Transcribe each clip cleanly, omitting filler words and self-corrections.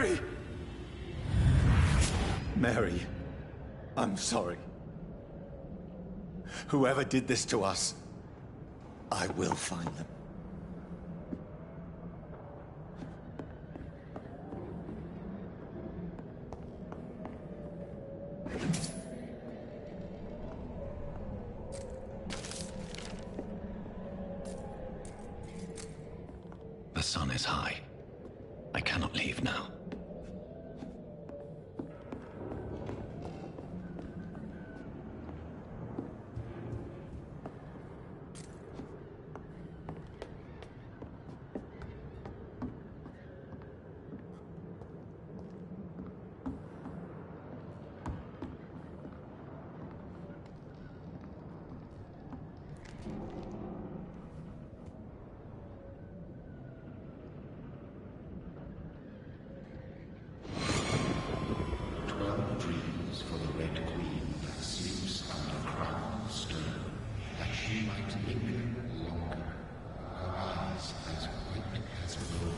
Mary! Mary, I'm sorry. Whoever did this to us, I will find them. The sun is high. I cannot leave now.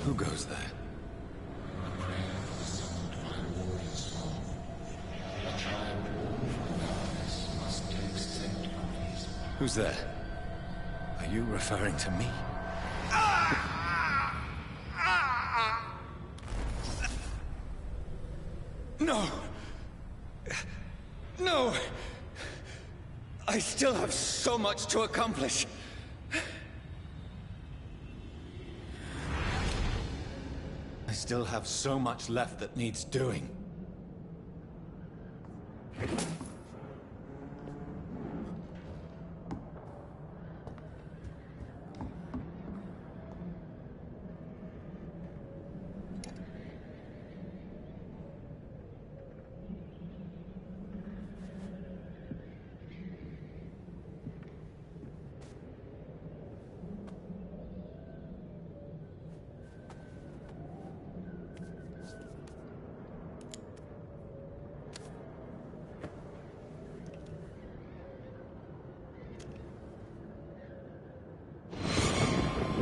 Who goes there? Who's there? Are you referring to me? No! No! I still have so much to accomplish. I still have so much left that needs doing.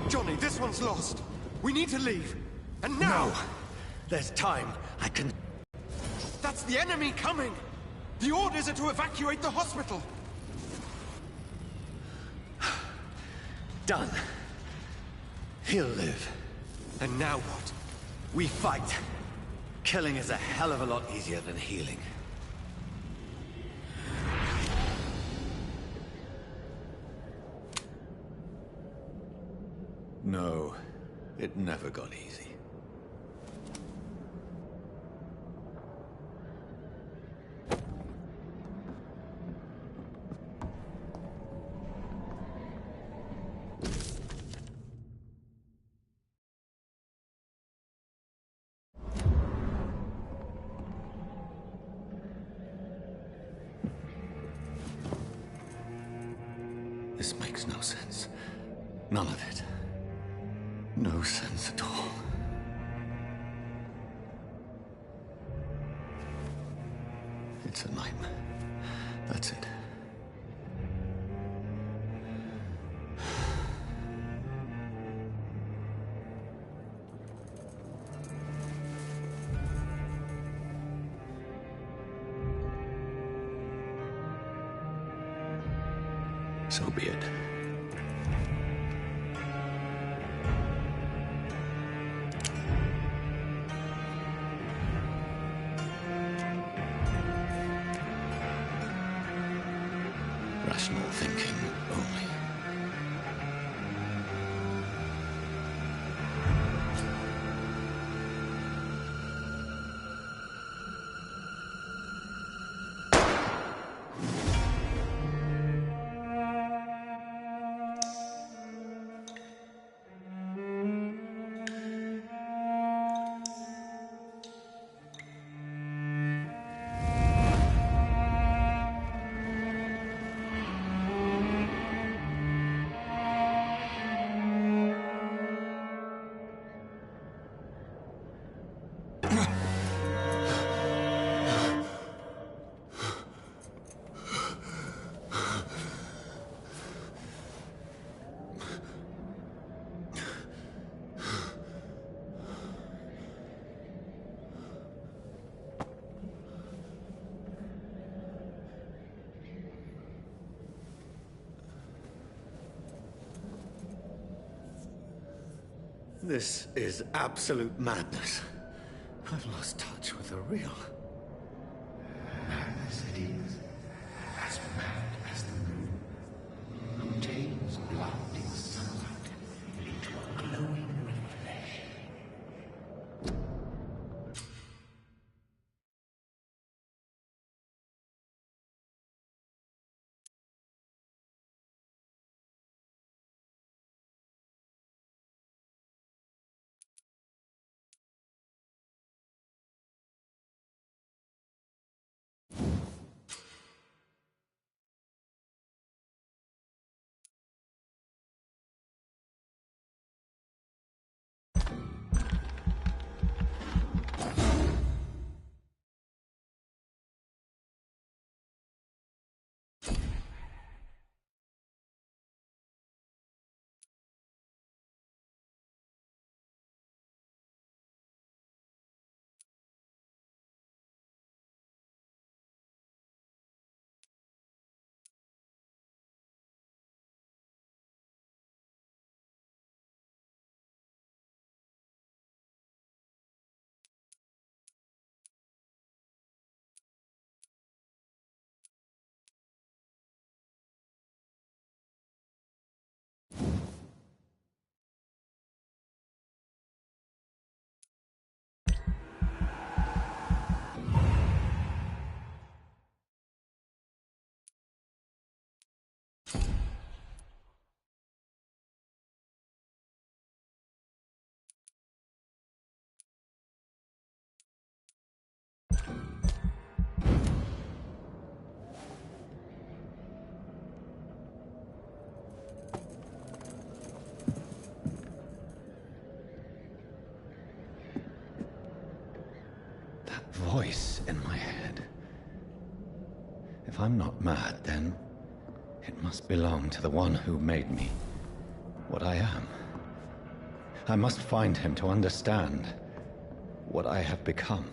Johnny, this one's lost. We need to leave. And now! No! There's time. I can... That's the enemy coming! The orders are to evacuate the hospital! Done. He'll live. And now what? We fight. Killing is a hell of a lot easier than healing. No, it never got easy. This makes no sense. None of it. No sense at all. It's a nightmare. That's it. So be it. Rational thinking only. This is absolute madness. I've lost touch with the real. Madness it is, as mad as the moon. Obtains blinding sunlight into a glowing reflection. Voice in my head. If I'm not mad, then it must belong to the one who made me what I am. I must find him to understand what I have become.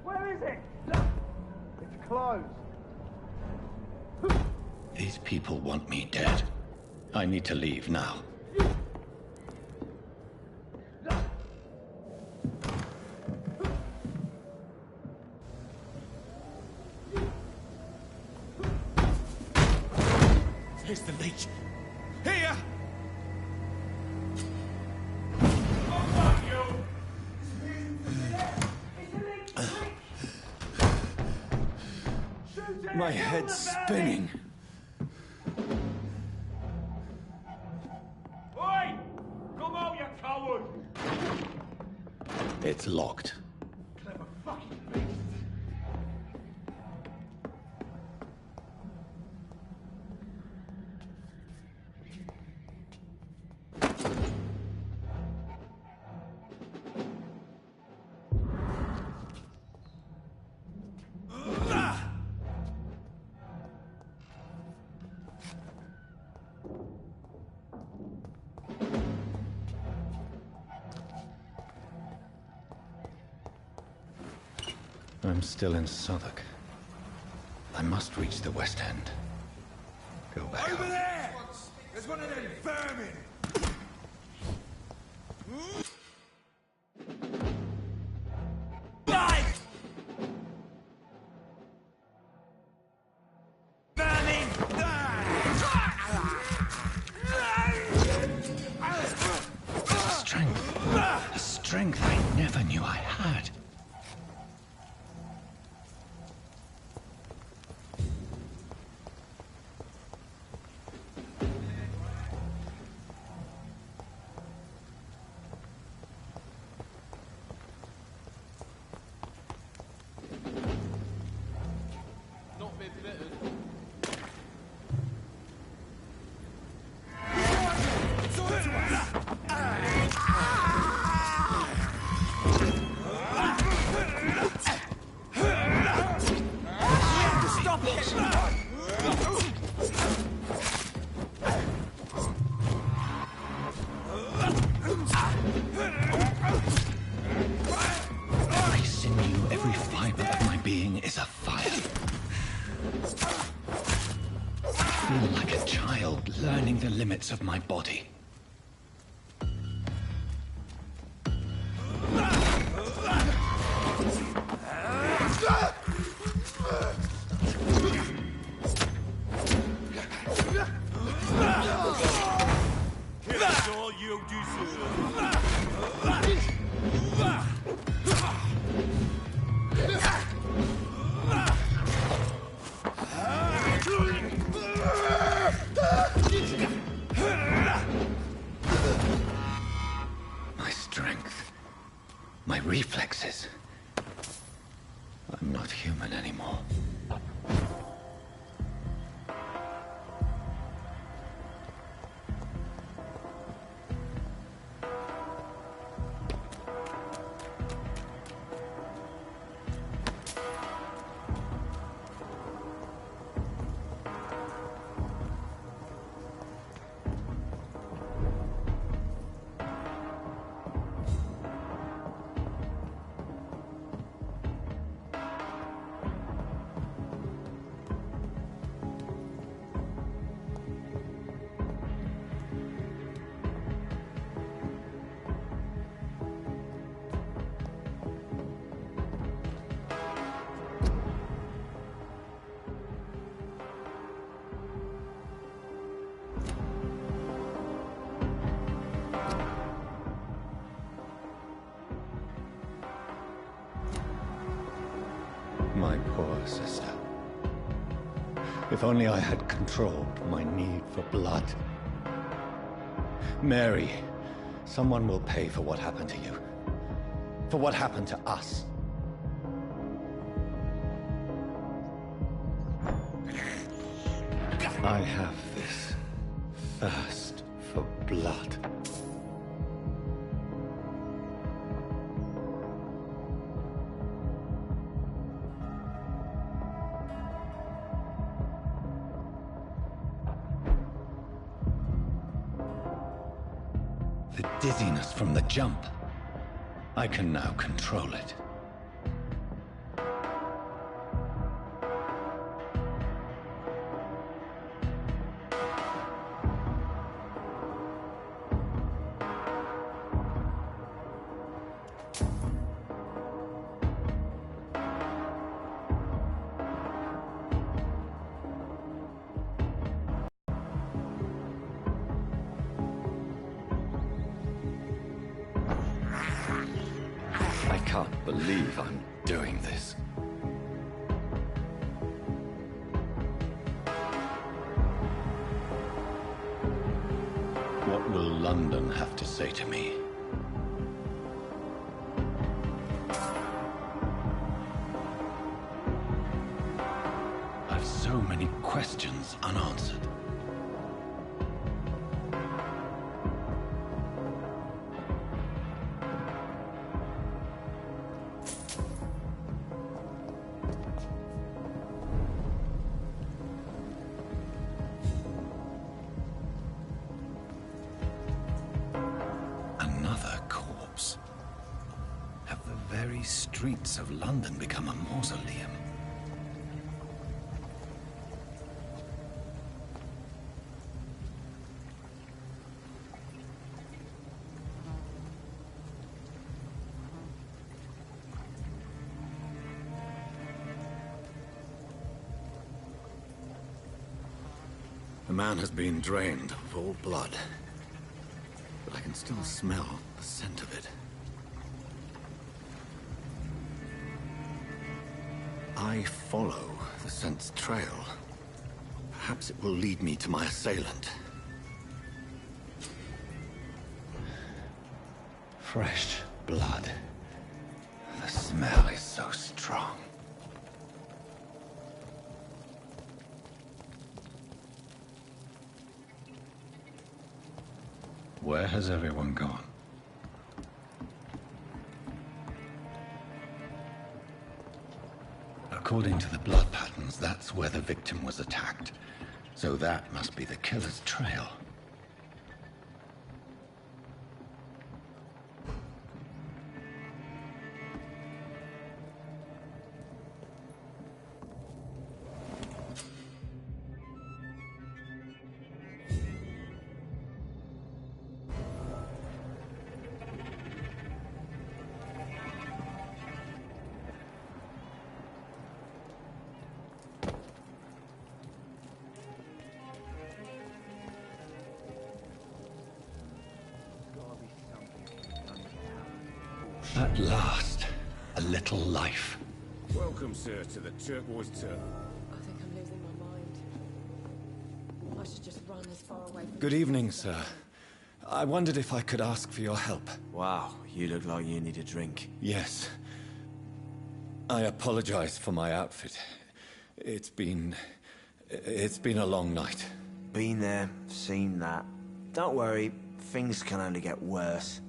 Where is it? It's closed. These people want me dead. I need to leave now. Here's the leech. Here! My head's spinning. Oi! Come out, you coward! It's locked. Clever fucking beast. I'm still in Southwark. I must reach the West End. Go back Over home. there! There's one of them vermin! Die! Vermin! A strength I never knew I had. child learning the limits of my body. That's all you deserve. My strength, my reflexes. I'm not human anymore. My poor sister. If only I had controlled my need for blood. Mary, someone will pay for what happened to you. For what happened to us. I have this thirst for blood. The dizziness from the jump. I can now control it. I can't believe I'm doing this. What will London have to say to me? I've so many questions unanswered. Another corpse. Have the very streets of London become a mausoleum? The man has been drained of all blood. But I can still smell the scent of it. I follow the scent's trail. Perhaps it will lead me to my assailant. Fresh blood. The smell is so strong. Where has everyone gone? According to the blood patterns, that's where the victim was attacked. So that must be the killer's trail. At last, a little life. Welcome, sir, to the Turquoise Turtle. I think I'm losing my mind. I should just run as far away from Good this evening, place as I sir. can. I wondered if I could ask for your help. Wow, you look like you need a drink. Yes. I apologize for my outfit. It's been a long night. Been there, seen that. Don't worry, things can only get worse.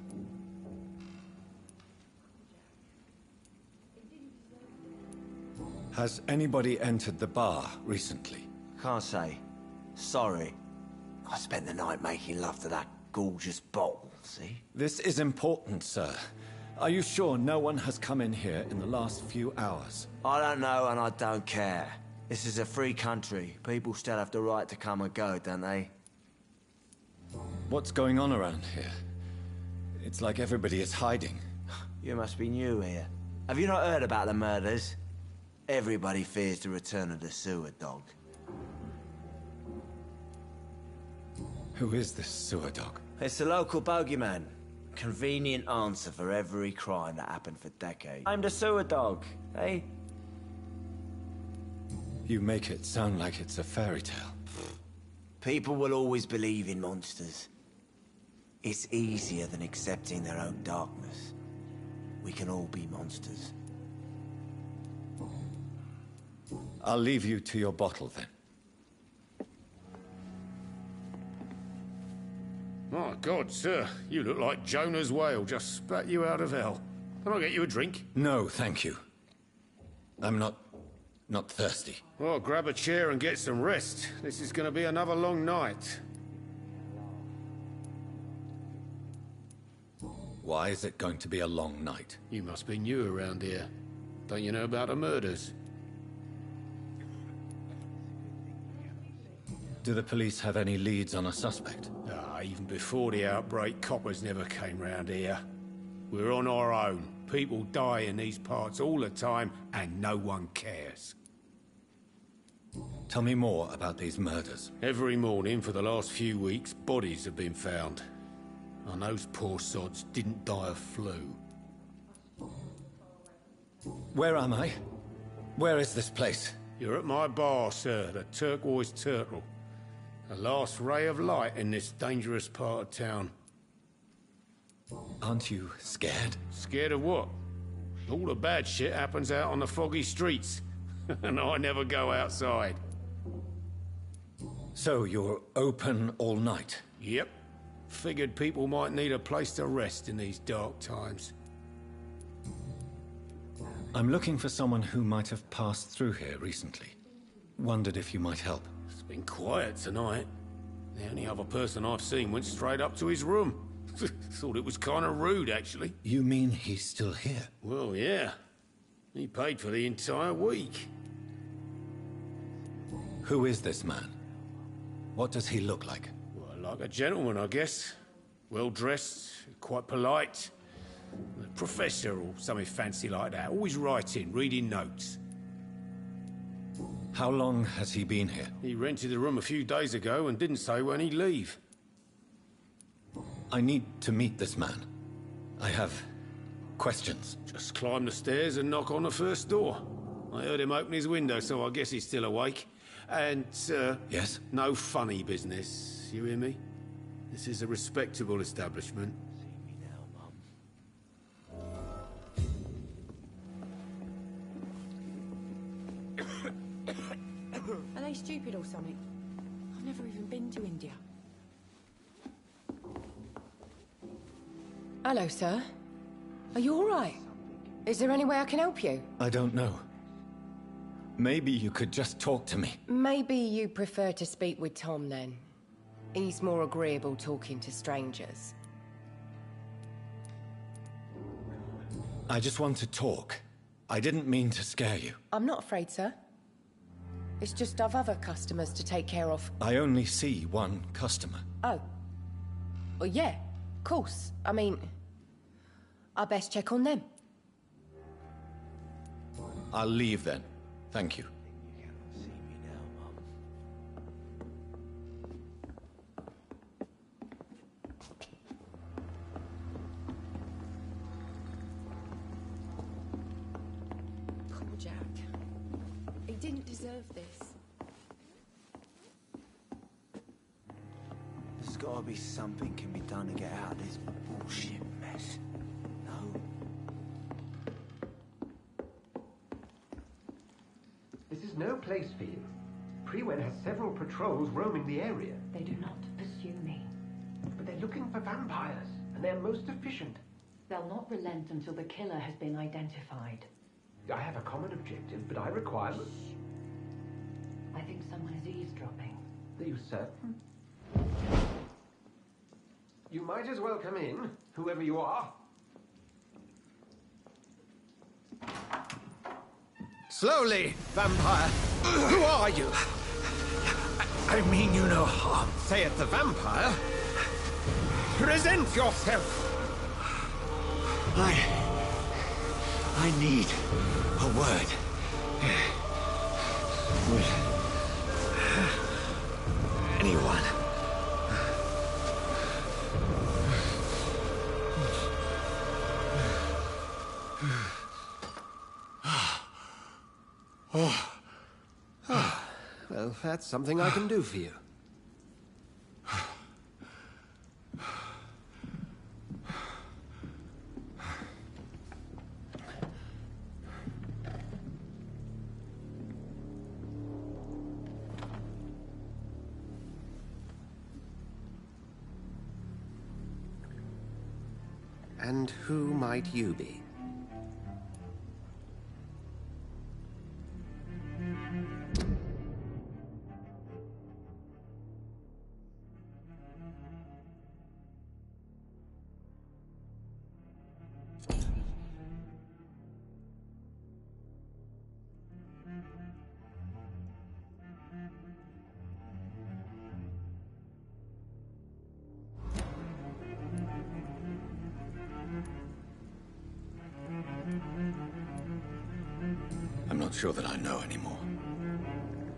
Has anybody entered the bar recently? Can't say. Sorry. I spent the night making love to that gorgeous bottle, see? This is important, sir. Are you sure no one has come in here in the last few hours? I don't know and I don't care. This is a free country. People still have the right to come and go, don't they? What's going on around here? It's like everybody is hiding. You must be new here. Have you not heard about the murders? Everybody fears the return of the sewer dog. Who is this sewer dog? It's the local bogeyman. Convenient answer for every crime that happened for decades. I'm the sewer dog, eh? You make it sound like it's a fairy tale. People will always believe in monsters. It's easier than accepting their own darkness. We can all be monsters. I'll leave you to your bottle then. My God, sir, you look like Jonah's whale just spat you out of hell. Can I get you a drink? No, thank you. I'm not thirsty. Well, grab a chair and get some rest. This is going to be another long night. Why is it going to be a long night? You must be new around here. Don't you know about the murders? Do the police have any leads on a suspect? Even before the outbreak, coppers never came round here. We're on our own. People die in these parts all the time, and no one cares. Tell me more about these murders. Every morning for the last few weeks, bodies have been found. And those poor sods didn't die of flu. Where am I? Where is this place? You're at my bar, sir, the Turquoise Turtle. The last ray of light in this dangerous part of town. Aren't you scared? Scared of what? All the bad shit happens out on the foggy streets. And I never go outside. So you're open all night? Yep. Figured people might need a place to rest in these dark times. I'm looking for someone who might have passed through here recently. Wondered if you might help. It's been quiet tonight. The only other person I've seen went straight up to his room. Thought it was kind of rude, actually. You mean he's still here? Well, yeah. He paid for the entire week. Who is this man? What does he look like? Well, like a gentleman, I guess. Well-dressed, quite polite. A professor or something fancy like that. Always writing, reading notes. How long has he been here? He rented the room a few days ago and didn't say when he'd leave. I need to meet this man. I have questions. Just climb the stairs and knock on the first door. I heard him open his window, so I guess he's still awake. And, Yes? no funny business, you hear me? This is a respectable establishment. Are they stupid or something? I've never even been to India. Hello, sir. Are you all right? Is there any way I can help you? I don't know. Maybe you could just talk to me. Maybe you prefer to speak with Tom, then. He's more agreeable talking to strangers. I just want to talk. I didn't mean to scare you. I'm not afraid, sir. It's just I've other customers to take care of. I only see one customer. Oh. Well, yeah, of course. I mean, I best check on them. I'll leave then. Thank you. didn't deserve this. There's gotta be something can be done to get out of this bullshit mess. No? This is no place for you. Prewen has several patrols roaming the area. They do not pursue me. But they're looking for vampires, and they're most efficient. They'll not relent until the killer has been identified. I have a common objective, but I require... I think someone is eavesdropping. Are you certain? You might as well come in, whoever you are. Slowly, vampire. Who are you? I mean you no harm. Say it, the vampire. Present yourself. I need a word. With anyone. Well, that's something I can do for you. And who might you be? I'm not sure that I know anymore.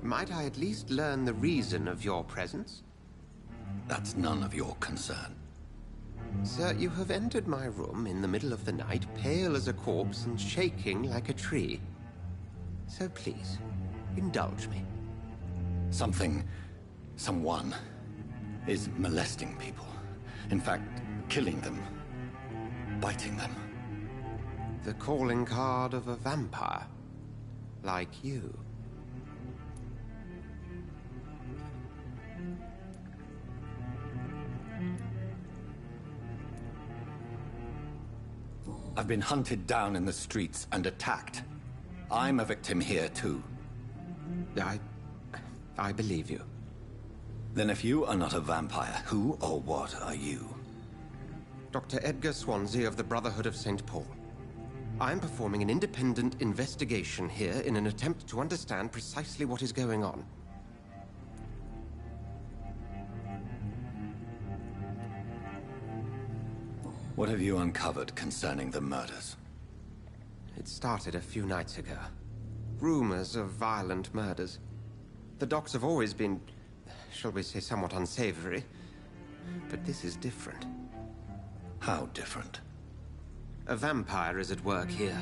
Might I at least learn the reason of your presence? That's none of your concern. Sir, you have entered my room in the middle of the night, pale as a corpse and shaking like a tree. So please, indulge me. Someone is molesting people. In fact, killing them. Biting them. The calling card of a vampire. Like you. I've been hunted down in the streets and attacked. I'm a victim here, too. I believe you. Then if you are not a vampire, who or what are you? Dr. Edgar Swansea of the Brotherhood of St. Paul. I'm performing an independent investigation here in an attempt to understand precisely what is going on. What have you uncovered concerning the murders? It started a few nights ago. Rumors of violent murders. The docs have always been, shall we say, somewhat unsavory. But this is different. How different? A vampire is at work here.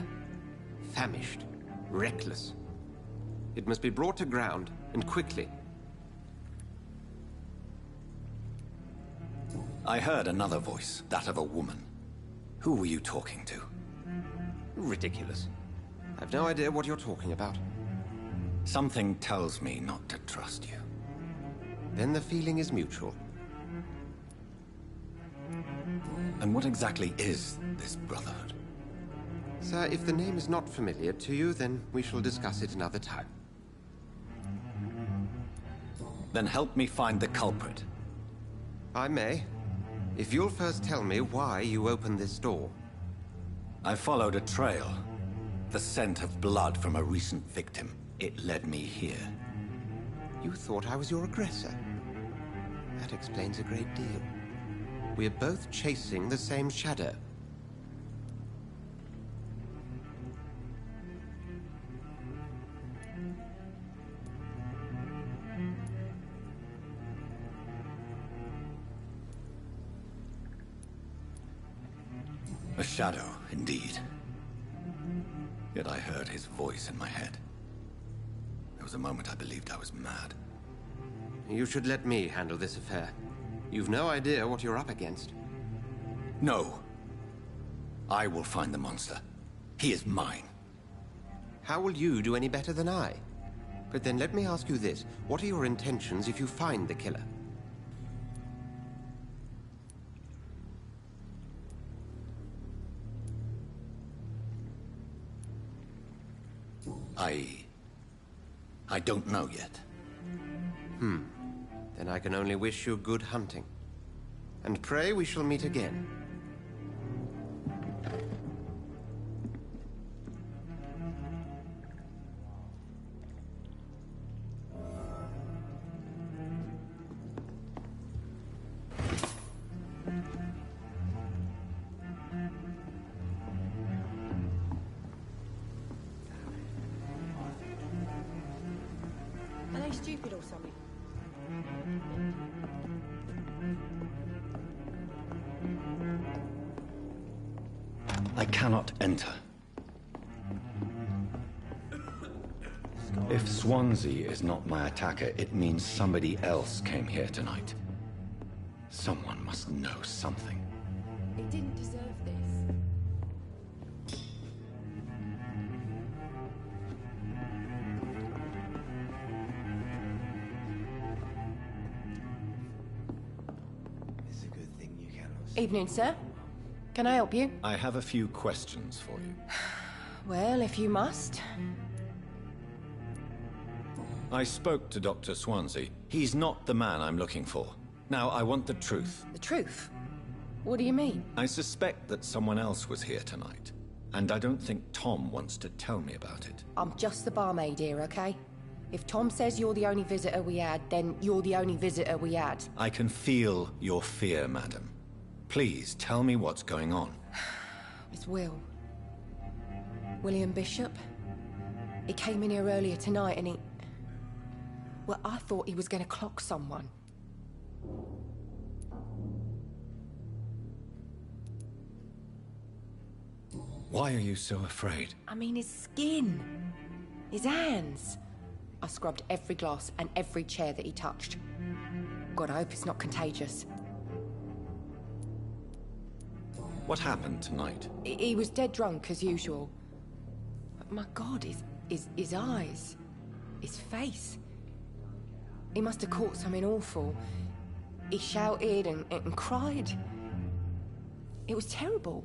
Famished. Reckless. It must be brought to ground, and quickly. I heard another voice, that of a woman. Who were you talking to? Ridiculous. I've no idea what you're talking about. Something tells me not to trust you. Then the feeling is mutual. And what exactly is this Brotherhood? Sir, if the name is not familiar to you, then we shall discuss it another time. Then help me find the culprit. I may. If you'll first tell me why you opened this door. I followed a trail. The scent of blood from a recent victim. It led me here. You thought I was your aggressor. That explains a great deal. We're both chasing the same shadow. A shadow, indeed. Yet I heard his voice in my head. was a moment I believed I was mad. You should let me handle this affair. You've no idea what you're up against. No. I will find the monster. He is mine. How will you do any better than I? But then let me ask you this. What are your intentions if you find the killer? I don't know yet. Then I can only wish you good hunting. And pray we shall meet again. Are they stupid or something? I cannot enter. If Swansea is not my attacker, it means somebody else came here tonight. Someone must know something. He didn't deserve this. It's a good thing you cannot see. Evening, sir. Can I help you? I have a few questions for you. Well, if you must. I spoke to Dr. Swansea. He's not the man I'm looking for. Now, I want the truth. The truth? What do you mean? I suspect that someone else was here tonight. And I don't think Tom wants to tell me about it. I'm just the barmaid here, okay? If Tom says you're the only visitor we had, then you're the only visitor we had. I can feel your fear, madam. Please, tell me what's going on. It's Will. William Bishop. He came in here earlier tonight and he... Well, I thought he was going to clock someone. Why are you so afraid? I mean, his skin. His hands. I scrubbed every glass and every chair that he touched. God, I hope it's not contagious. What happened tonight? He was dead drunk, as usual. But my God, his eyes. His face. He must have caught something awful. He shouted and cried. It was terrible.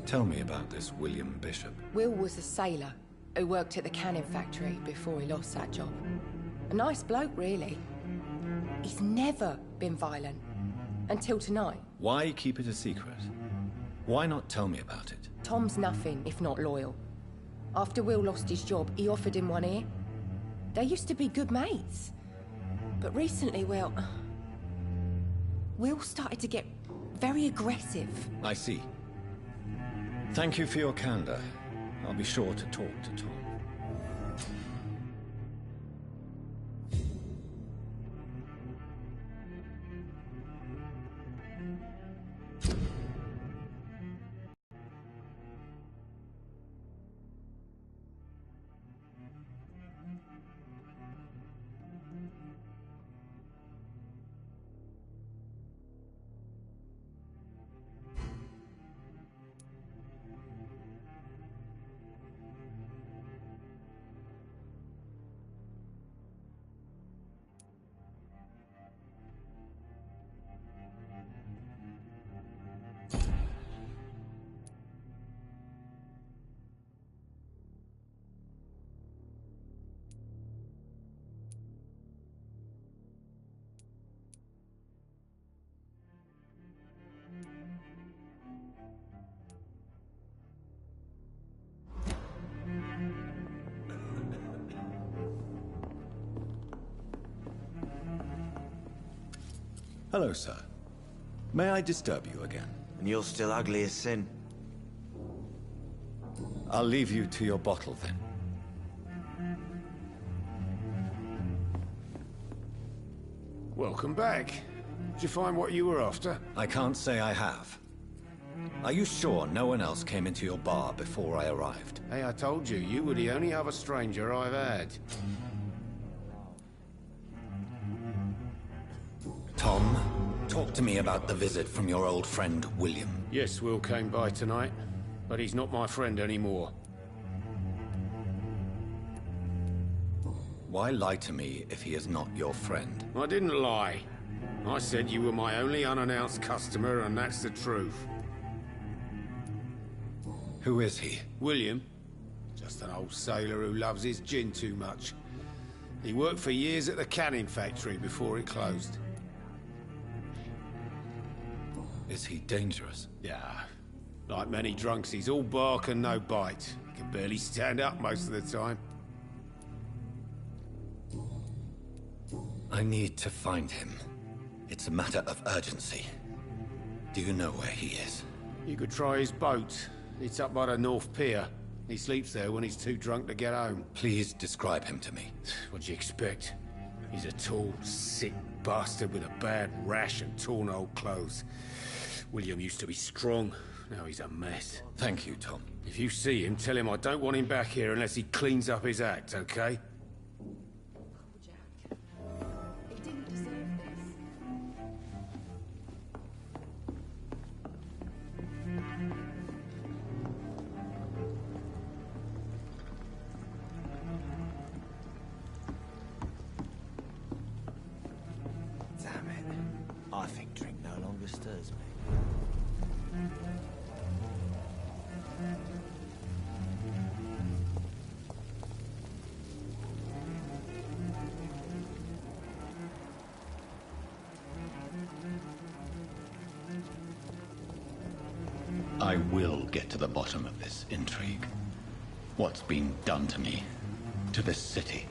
Tell me about this William Bishop. Will was a sailor who worked at the canning factory before he lost that job. A nice bloke, really. He's never been violent. Until tonight. Why keep it a secret? Why not tell me about it? Tom's nothing if not loyal. After Will lost his job, he offered him one ear. They used to be good mates. But recently, well... Will started to get very aggressive. I see. Thank you for your candor. I'll be sure to talk to Tom. Hello, sir. May I disturb you again? And you're still ugly as sin. I'll leave you to your bottle, then. Welcome back. Did you find what you were after? I can't say I have. Are you sure no one else came into your bar before I arrived? Hey, I told you, you were the only other stranger I've had. Tom, talk to me about the visit from your old friend, William. Yes, Will came by tonight, but he's not my friend anymore. Why lie to me if he is not your friend? I didn't lie. I said you were my only unannounced customer, and that's the truth. Who is he? William. Just an old sailor who loves his gin too much. He worked for years at the canning factory before it closed. Is he dangerous? Yeah. Like many drunks, he's all bark and no bite. He can barely stand up most of the time. I need to find him. It's a matter of urgency. Do you know where he is? You could try his boat. It's up by the North Pier. He sleeps there when he's too drunk to get home. Please describe him to me. What'd you expect? He's a tall, sick bastard with a bad rash and torn old clothes. William used to be strong. Now he's a mess. Thank you, Tom. If you see him, tell him I don't want him back here unless he cleans up his act, okay? Jack. He didn't deserve this. Damn it. I think drink no longer stirs me. I will get to the bottom of this intrigue. What's been done to me, to this city.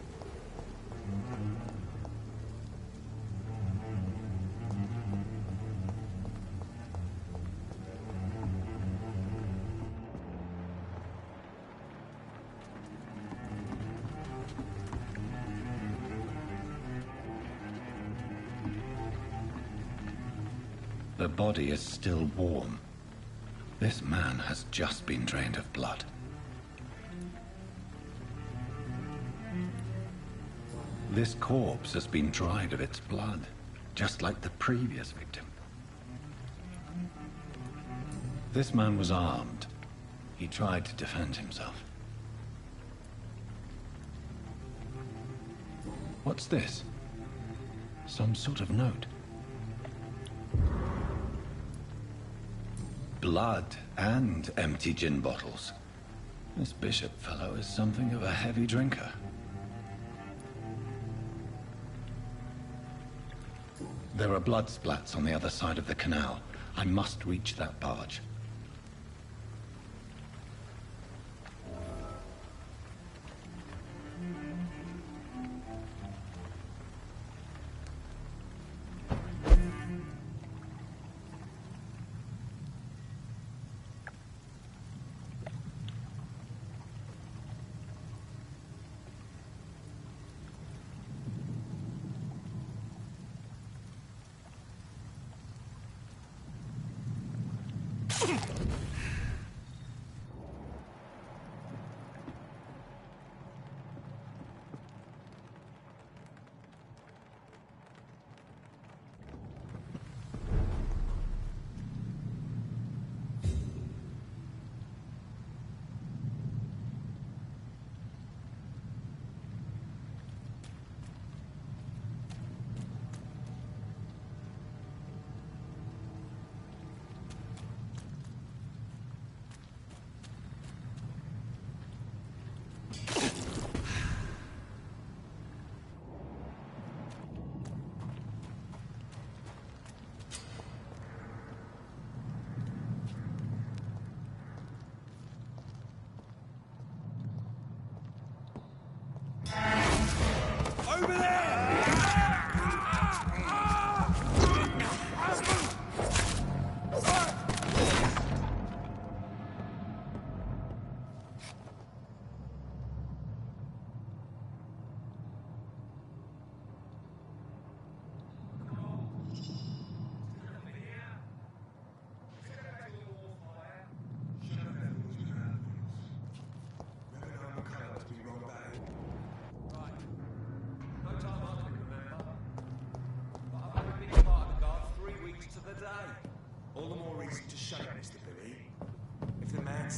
The body is still warm. This man has just been drained of blood. This corpse has been dried of its blood, just like the previous victim. This man was armed. He tried to defend himself. What's this? Some sort of note. Blood and empty gin bottles. This bishop fellow is something of a heavy drinker. There are blood splats on the other side of the canal. I must reach that barge.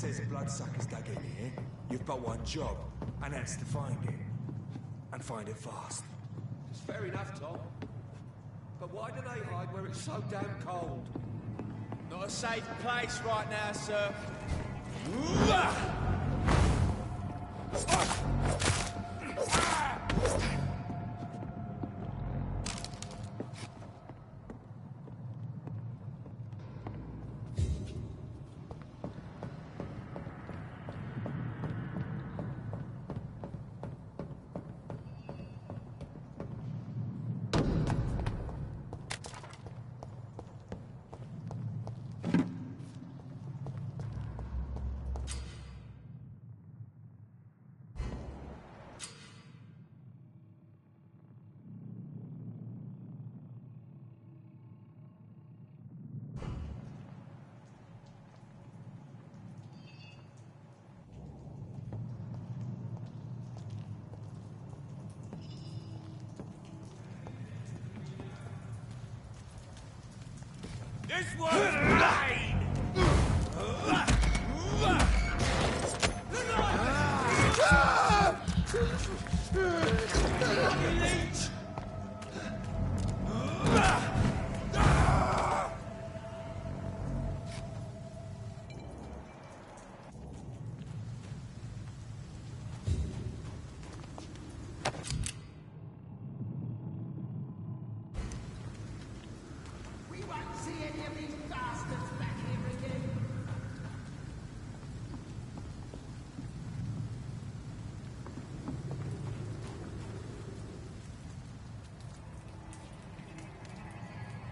says bloodsuckers dug in here, you've but one job, and that's to find it. And find it fast. It's fair enough, Tom. But why do they hide where it's so damn cold? Not a safe place right now, sir. This one's mine! Leech!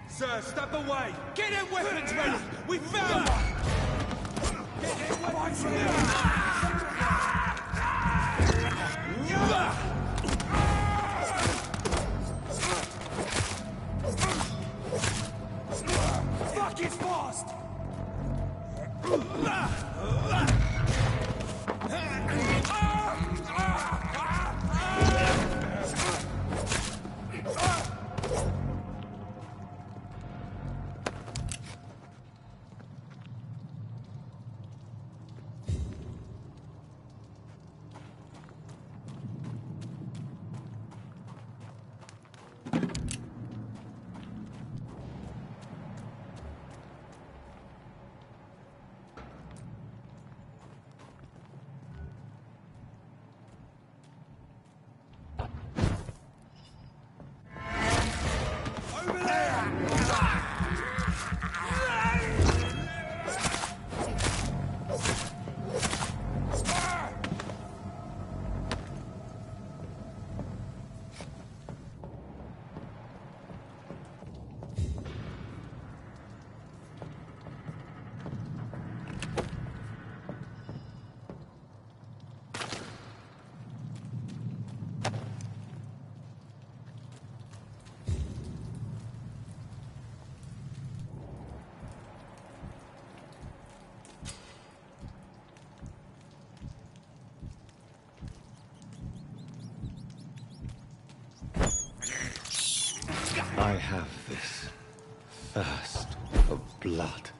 Sir, step away! Get their weapons ready! We found one! Get their weapons ready! Fuck is fast! I have this thirst for blood.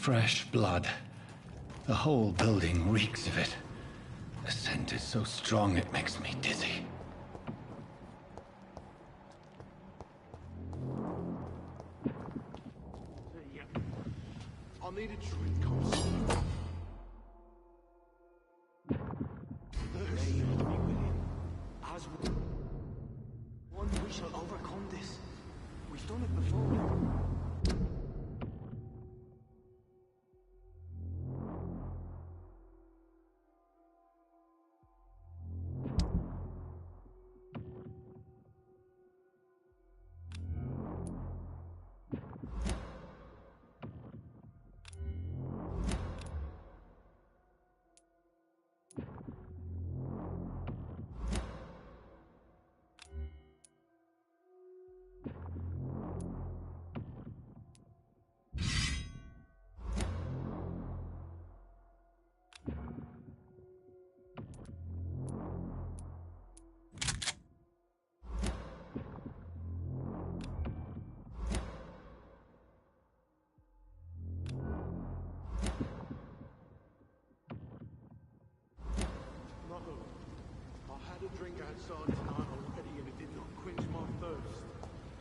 Fresh blood. The whole building reeks of it. The scent is so strong it makes me dizzy. I need a drink, Coulson. As one, we shall overcome this. We've done it before. A drink outside tonight already and it did not quench my thirst.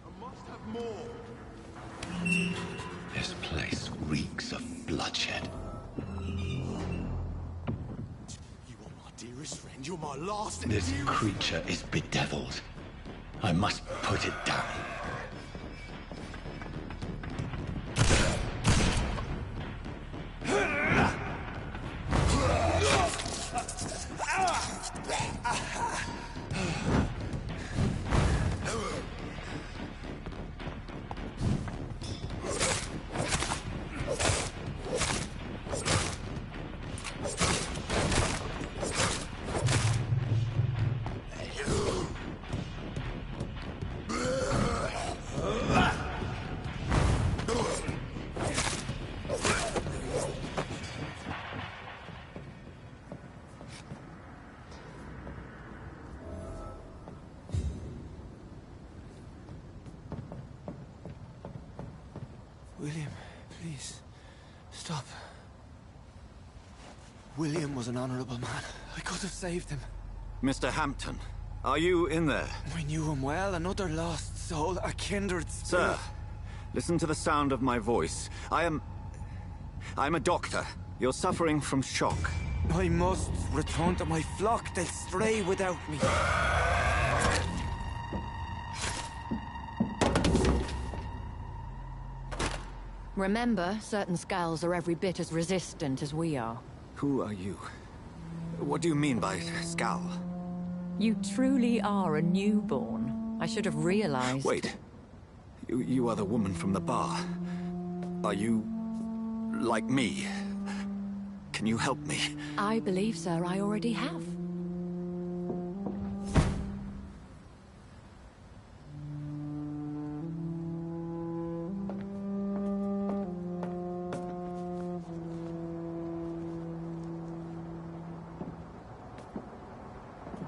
I must have more. This place reeks of bloodshed. You are my dearest friend. You're my last and This dearest... creature is bedeviled. I must put it down. William, please, stop. William was an honorable man. I could have saved him. Mr. Hampton, are you in there? I knew him well, another lost soul, a kindred spirit. Sir, listen to the sound of my voice. I'm a doctor. You're suffering from shock. I must return to my flock. They'll stray without me. Remember, certain skulls are every bit as resistant as we are. Who are you? What do you mean by Skal? You truly are a newborn. I should have realized. Wait. You are the woman from the bar. Are you... like me? Can you help me? I believe, sir, I already have.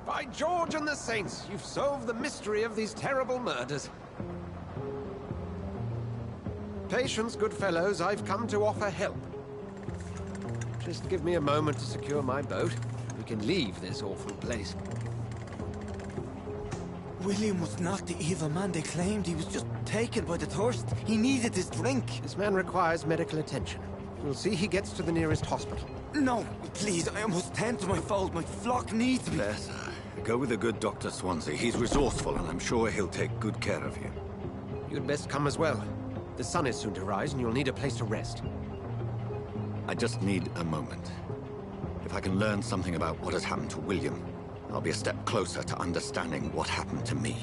By George and the Saints, you've solved the mystery of these terrible murders. Patience, good fellows, I've come to offer help. Just give me a moment to secure my boat. We can leave this awful place. William was not the evil man they claimed. He was just taken by the thirst. He needed his drink. This man requires medical attention. We'll see he gets to the nearest hospital. No, please, I must tend to my fold. My flock needs me. There, sir. Go with the good Dr. Swansea. He's resourceful, and I'm sure he'll take good care of you. You'd best come as well. The sun is soon to rise, and you'll need a place to rest. I just need a moment. If I can learn something about what has happened to William, I'll be a step closer to understanding what happened to me.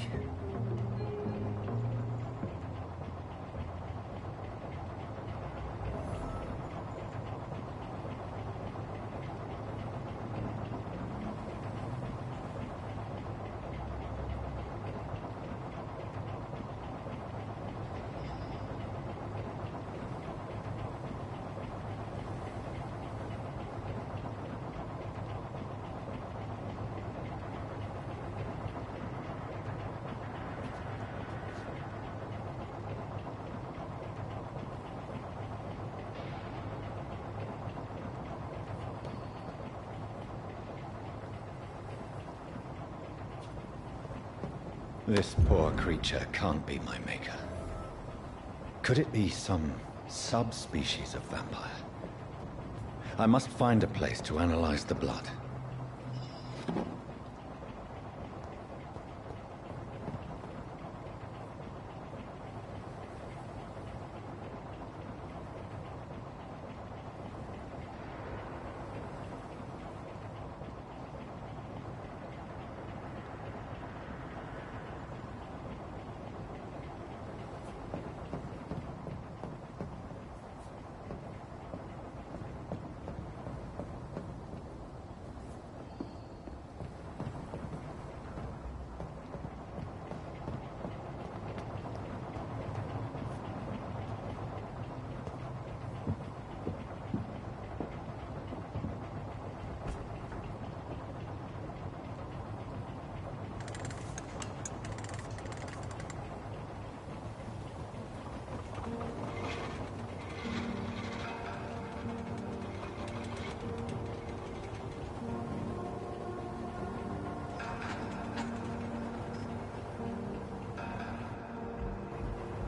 This poor creature can't be my maker. Could it be some subspecies of vampire? I must find a place to analyze the blood.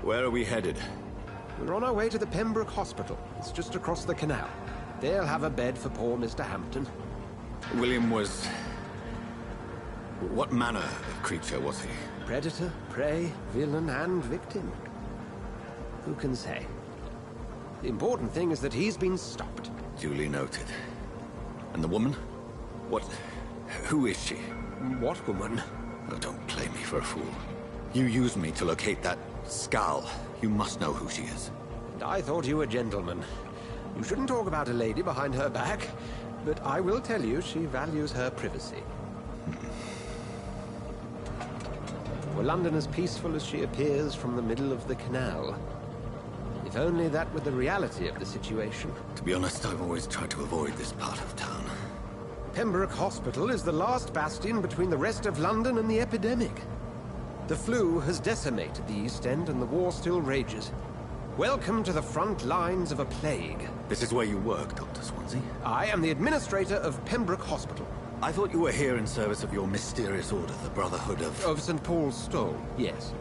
Where are we headed? We're on our way to the Pembroke Hospital. It's just across the canal. They'll have a bed for poor Mr. Hampton. William was... What manner of creature was he? Predator, prey, villain, and victim. Who can say? The important thing is that he's been stopped. Duly noted. And the woman? What... Who is she? What woman? Oh, don't play me for a fool. You used me to locate that skull. You must know who she is. And I thought you a gentleman. You shouldn't talk about a lady behind her back, but I will tell you she values her privacy. Were London as peaceful as she appears from the middle of the canal? If only that were the reality of the situation. To be honest, I've always tried to avoid this part of town. Pembroke Hospital is the last bastion between the rest of London and the epidemic. The flu has decimated the East End and the war still rages. Welcome to the front lines of a plague. This is where you work, Dr. Swansea? I am the administrator of Pembroke Hospital. I thought you were here in service of your mysterious order, the Brotherhood of... Of St. Paul's Stole, yes.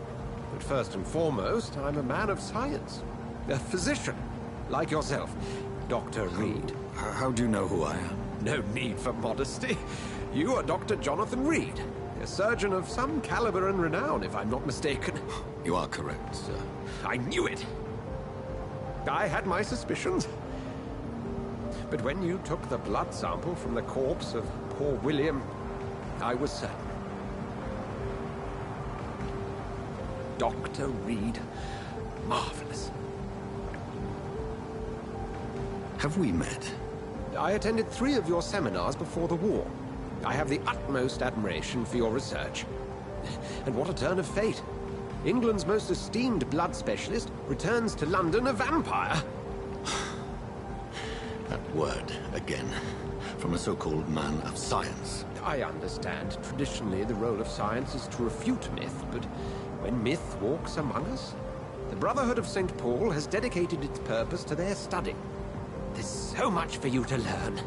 But first and foremost, I'm a man of science. A physician, like yourself, Dr. Reed. How do you know who I am? No need for modesty. You are Dr. Jonathan Reed, a surgeon of some caliber and renown, if I'm not mistaken. You are correct, sir. I knew it. I had my suspicions. But when you took the blood sample from the corpse of poor William, I was certain. Dr. Reed. Marvelous. Have we met? I attended 3 of your seminars before the war. I have the utmost admiration for your research. And what a turn of fate. England's most esteemed blood specialist returns to London a vampire. That word, again. From a so-called man of science. I understand. Traditionally, the role of science is to refute myth, but when myth walks among us, the Brotherhood of St. Paul has dedicated its purpose to their study. There's so much for you to learn.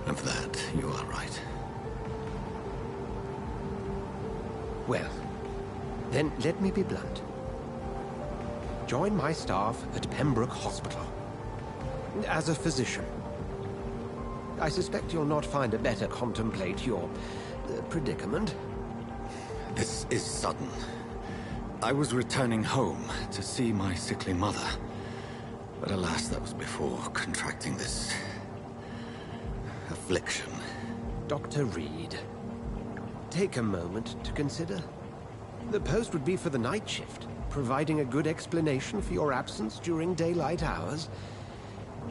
Of that, you are right. Well, then let me be blunt. Join my staff at Pembroke Hospital. As a physician. I suspect you'll not find a better contemplate your predicament. This is sudden. I was returning home to see my sickly mother. But alas, that was before contracting this... affliction. Dr. Reed, take a moment to consider. The post would be for the night shift, providing a good explanation for your absence during daylight hours.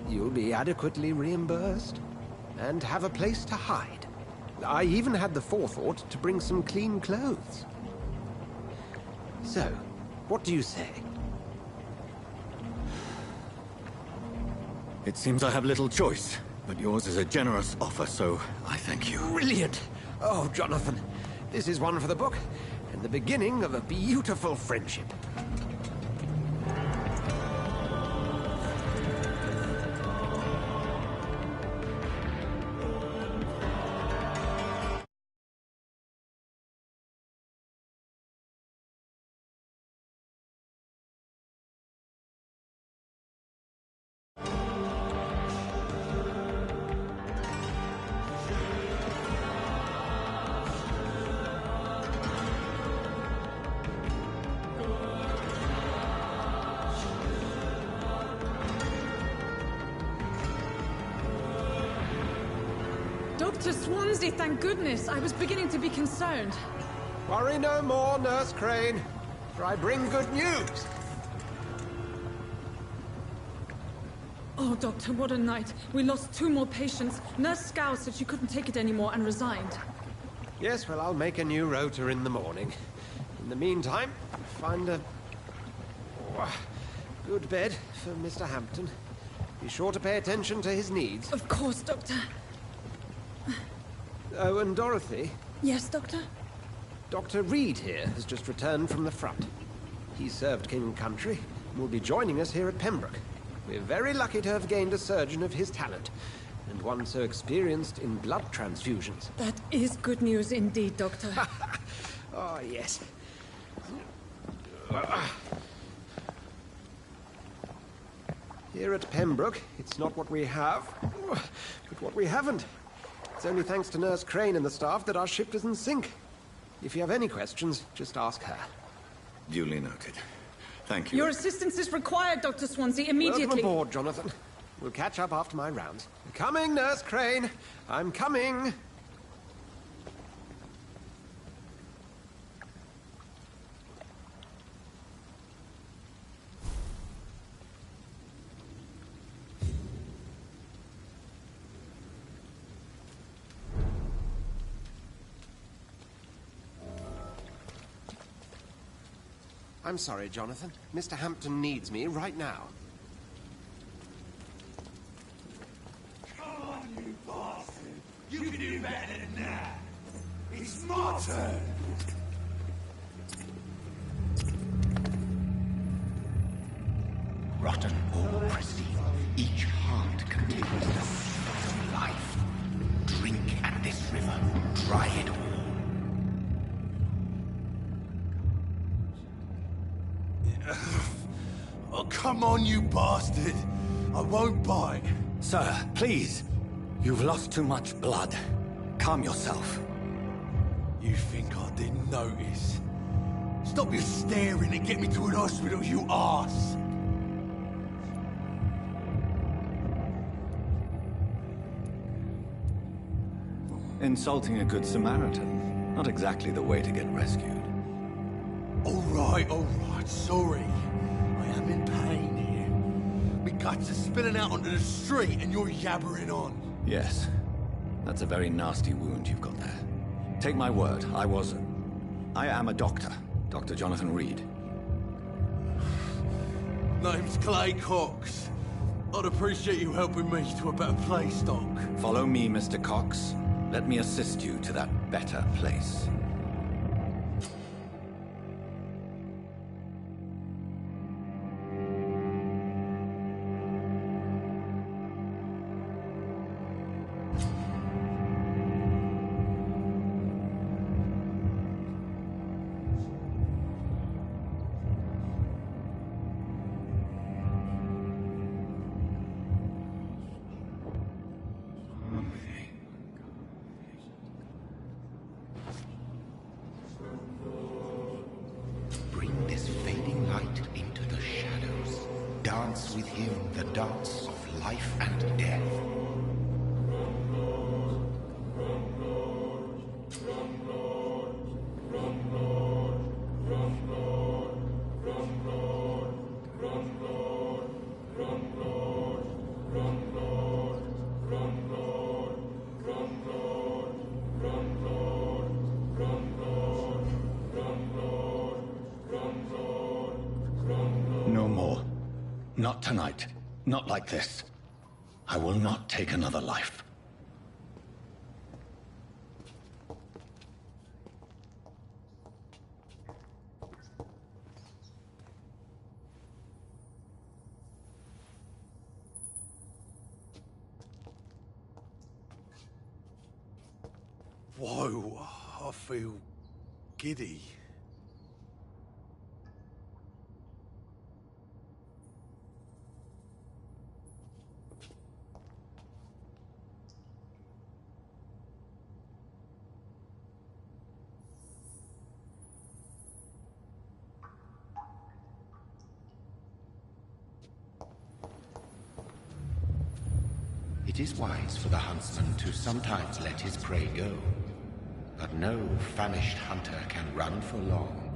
You'll be adequately reimbursed, and have a place to hide. I even had the forethought to bring some clean clothes. So, what do you say? It seems I have little choice, but yours is a generous offer, so I thank you. Brilliant! Oh, Jonathan, this is one for the book, and the beginning of a beautiful friendship. Dr. Swansea, thank goodness. I was beginning to be concerned. Worry no more, Nurse Crane, for I bring good news. Oh, Doctor, what a night. We lost 2 more patients. Nurse Scow said she couldn't take it anymore and resigned. Yes, well, I'll make a new rota in the morning. In the meantime, find a good bed for Mr. Hampton. Be sure to pay attention to his needs. Of course, Doctor. Oh, and Dorothy? Yes, Doctor? Dr. Reed here has just returned from the front. He served King and Country and will be joining us here at Pembroke. We're very lucky to have gained a surgeon of his talent, and one so experienced in blood transfusions. That is good news indeed, Doctor. Oh, yes. Here at Pembroke, it's not what we have, but what we haven't. It's only thanks to Nurse Crane and the staff that our ship doesn't sink. If you have any questions, just ask her. Duly noted. Thank you. Your assistance is required, Dr. Swansea, immediately. Welcome aboard, Jonathan. We'll catch up after my rounds. Coming, Nurse Crane. I'm coming. I'm sorry, Jonathan. Mr. Hampton needs me right now. Come on, you bastard! You can do better than that! It's my turn! Rotten or pristine, each heart contains the source of life. Drink at this river, try it all. Oh, come on, you bastard! I won't bite. Sir, please. You've lost too much blood. Calm yourself. You think I didn't notice? Stop your staring and get me to an hospital, you arse! Insulting a good Samaritan. Not exactly the way to get rescued. All right, sorry. I am in pain here. My guts are spilling out onto the street and you're yabbering on. Yes. That's a very nasty wound you've got there. Take my word, I am a doctor. Dr. Jonathan Reed. Name's Clay Cox. I'd appreciate you helping me to a better place, Doc. Follow me, Mr. Cox. Let me assist you to that better place. Bring this fading light into the shadows. Dance with him the dance of life and death. No more. Not tonight. Not like this. I will not take another life. Whoa, I feel giddy. It is wise for the huntsman to sometimes let his prey go, but no famished hunter can run for long.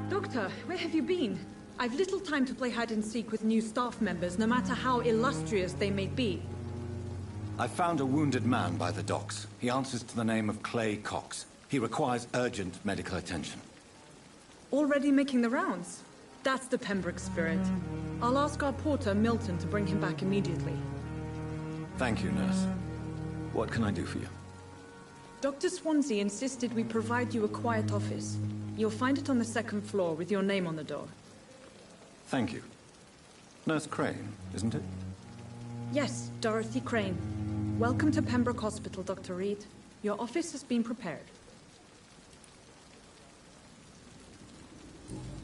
Doctor, where have you been? I've little time to play hide-and-seek with new staff members, no matter how illustrious they may be. I found a wounded man by the docks. He answers to the name of Clay Cox. He requires urgent medical attention. Already making the rounds? That's the Pembroke spirit. I'll ask our porter, Milton, to bring him back immediately. Thank you, nurse. What can I do for you? Dr. Swansea insisted we provide you a quiet office. You'll find it on the second floor with your name on the door. Thank you. Nurse Crane, isn't it? Yes, Dorothy Crane. Welcome to Pembroke Hospital, Dr. Reed. Your office has been prepared.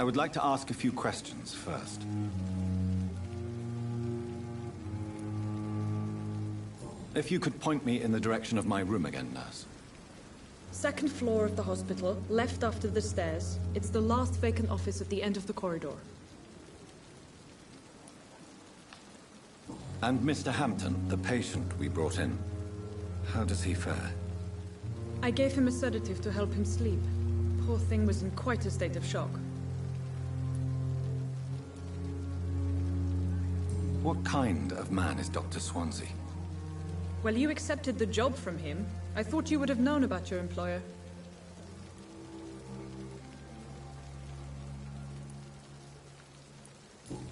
I would like to ask a few questions first. If you could point me in the direction of my room again, nurse. Second floor of the hospital, left after the stairs. It's the last vacant office at the end of the corridor. And Mr. Hampton, the patient we brought in, how does he fare? I gave him a sedative to help him sleep. Poor thing was in quite a state of shock. What kind of man is Dr. Swansea? Well, you accepted the job from him. I thought you would have known about your employer.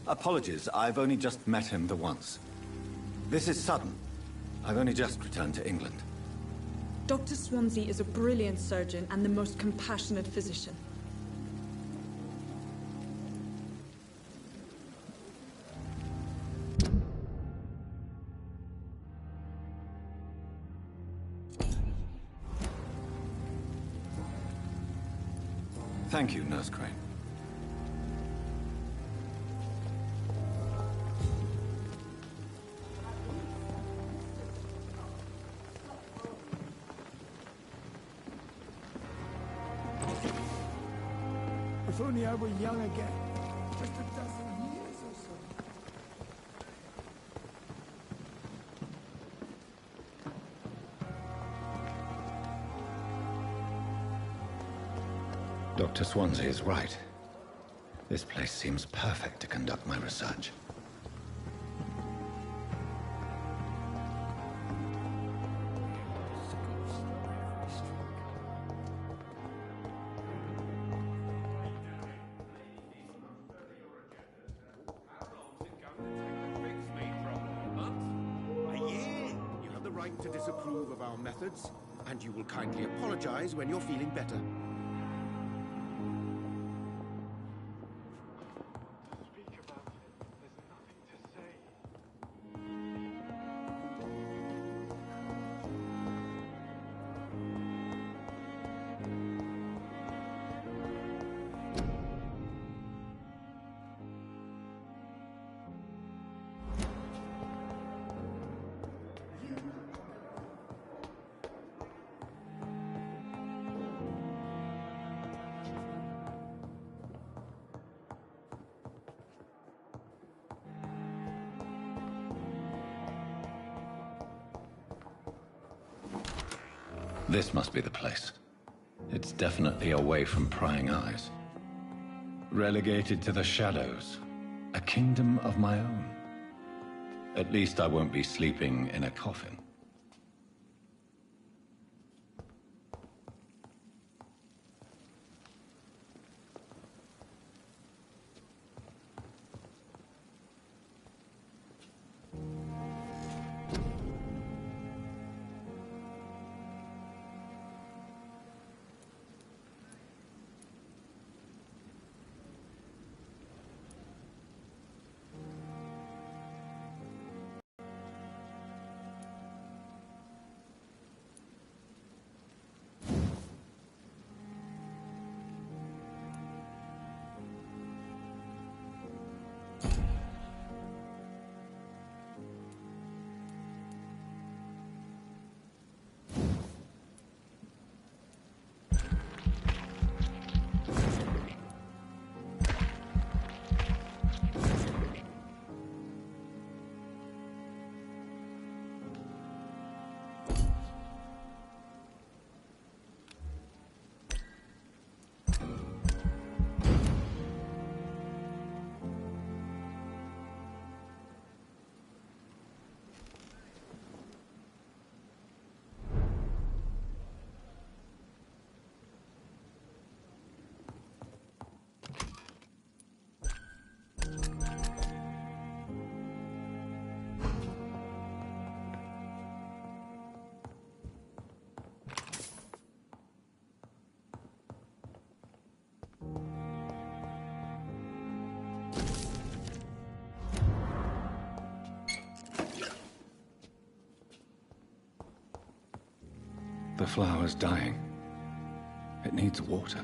Apologies, I've only just met him the once. This is sudden. I've only just returned to England. Dr. Swansea is a brilliant surgeon and the most compassionate physician. Thank you, Nurse Crane. If only I were young again. Just a dozen years or so. Dr. Swansea is right. This place seems perfect to conduct my research. A year? You have the right to disapprove of our methods. And you will kindly apologize when you're feeling better. This must be the place. It's definitely away from prying eyes. Relegated to the shadows. A kingdom of my own. At least I won't be sleeping in a coffin. The flower's dying. It needs water.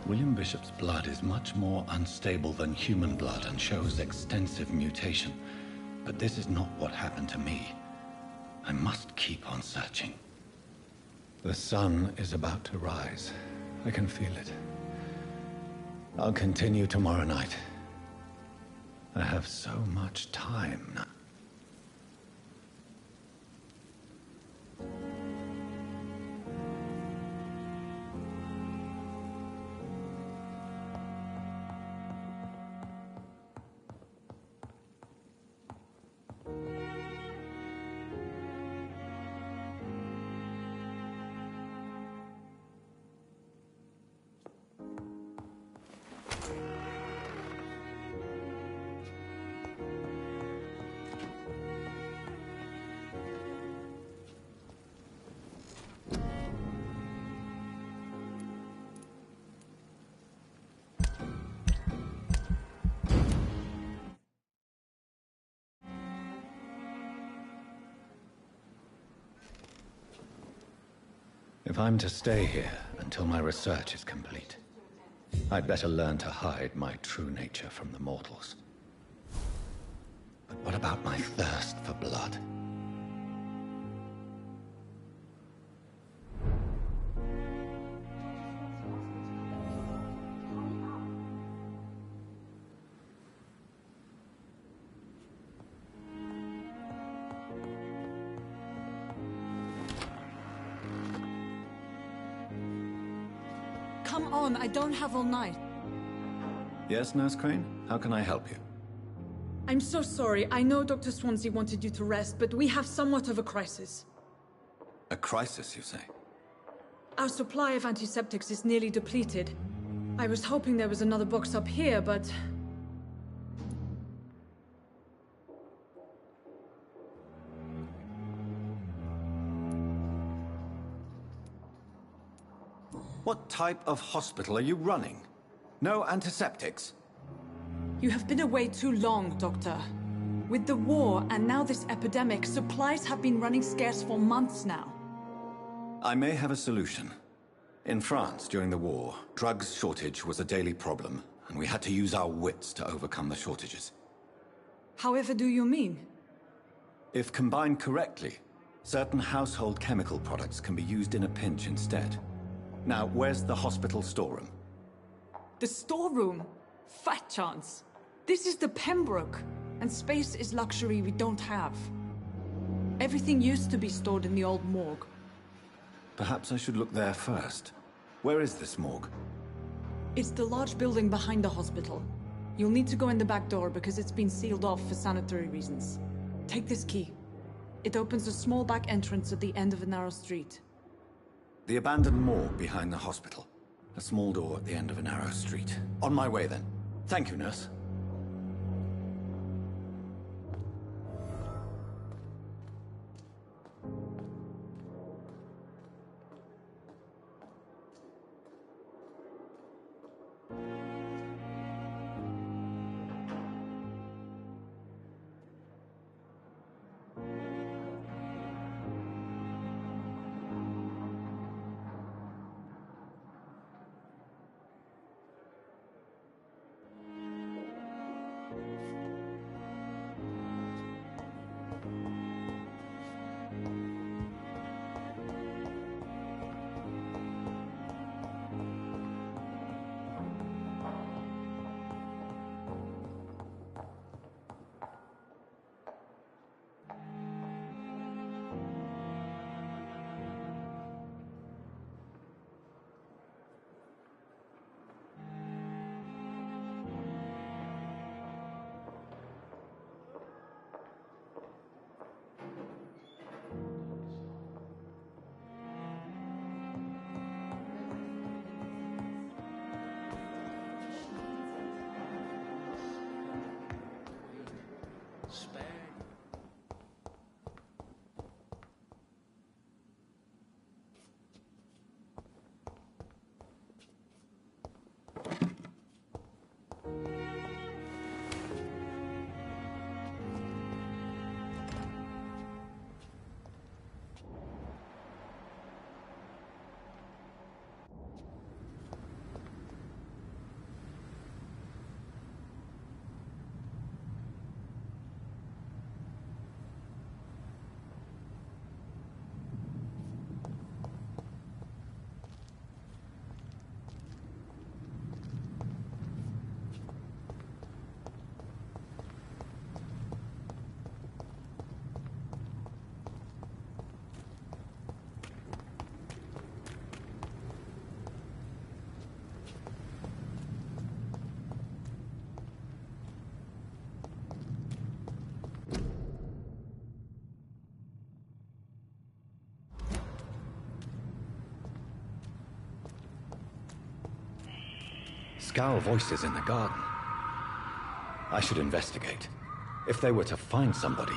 William Bishop's blood is much more unstable than human blood and shows extensive mutation. But this is not what happened to me. I must keep on searching. The sun is about to rise. I can feel it. I'll continue tomorrow night. I have so much time now. If I'm to stay here until my research is complete, I'd better learn to hide my true nature from the mortals. But what about my thirst for blood? Come on, I don't have all night. Yes, Nurse Crane? How can I help you? I'm so sorry. I know Dr. Swansea wanted you to rest, but we have somewhat of a crisis. A crisis, you say? Our supply of antiseptics is nearly depleted. I was hoping there was another box up here, but... What type of hospital are you running? No antiseptics? You have been away too long, Doctor. With the war and now this epidemic, supplies have been running scarce for months now. I may have a solution. In France, during the war, drugs shortage was a daily problem, and we had to use our wits to overcome the shortages. However do you mean? If combined correctly, certain household chemical products can be used in a pinch instead. Now, where's the hospital storeroom? The storeroom? Fat chance. This is the Pembroke, and space is luxury we don't have. Everything used to be stored in the old morgue. Perhaps I should look there first. Where is this morgue? It's the large building behind the hospital. You'll need to go in the back door because it's been sealed off for sanitary reasons. Take this key. It opens a small back entrance at the end of a narrow street. The abandoned morgue behind the hospital. A small door at the end of a narrow street. On my way, then. Thank you, nurse. Scowl voices in the garden. I should investigate. If they were to find somebody...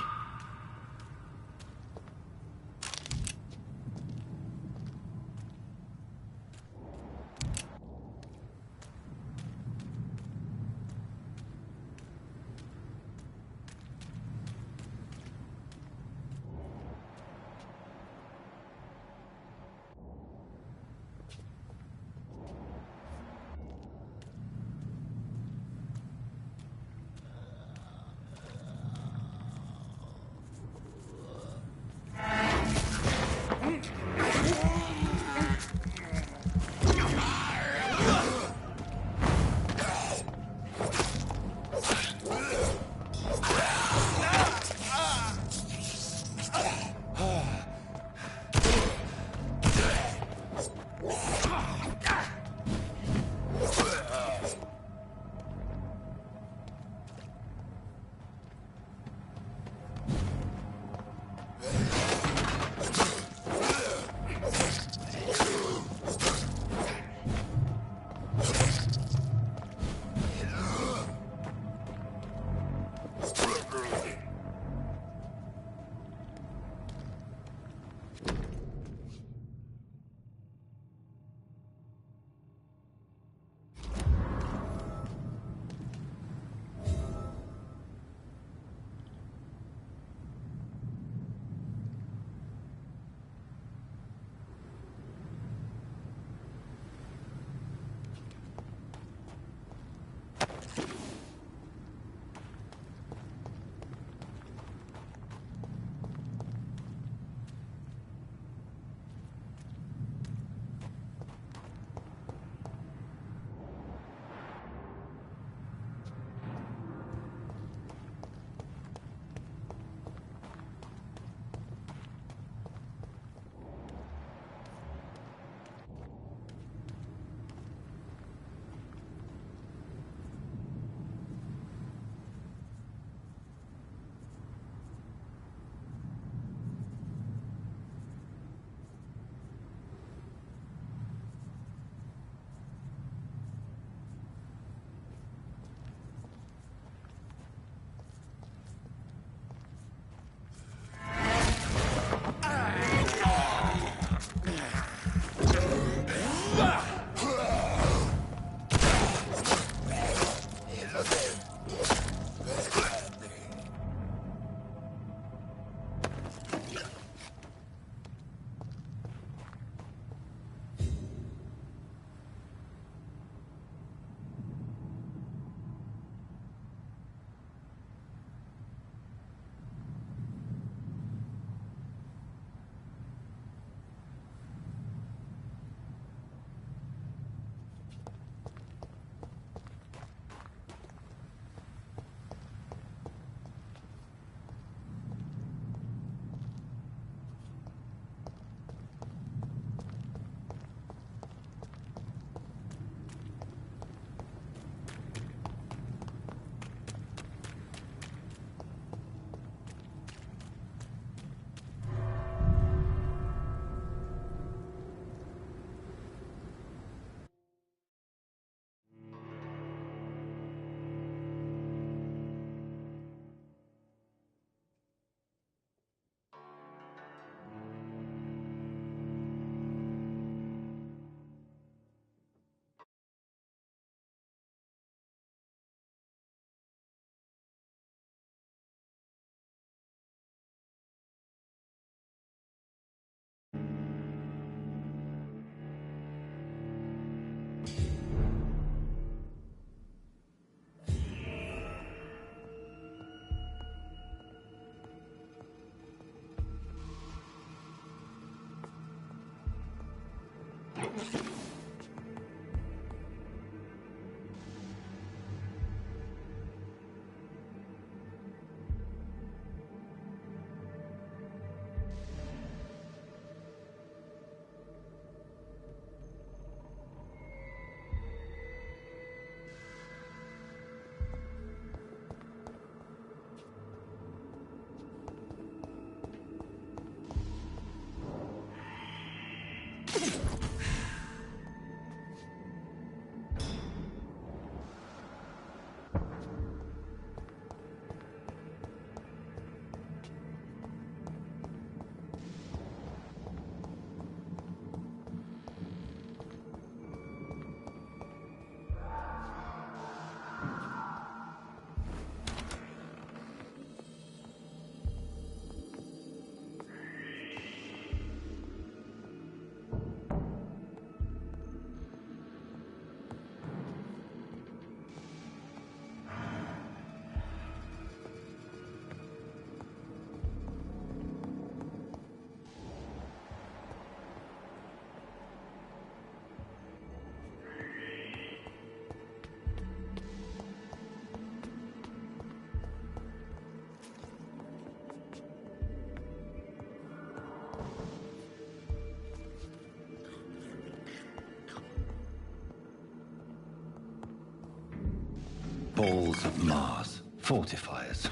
Balls of Mars. Fortifiers.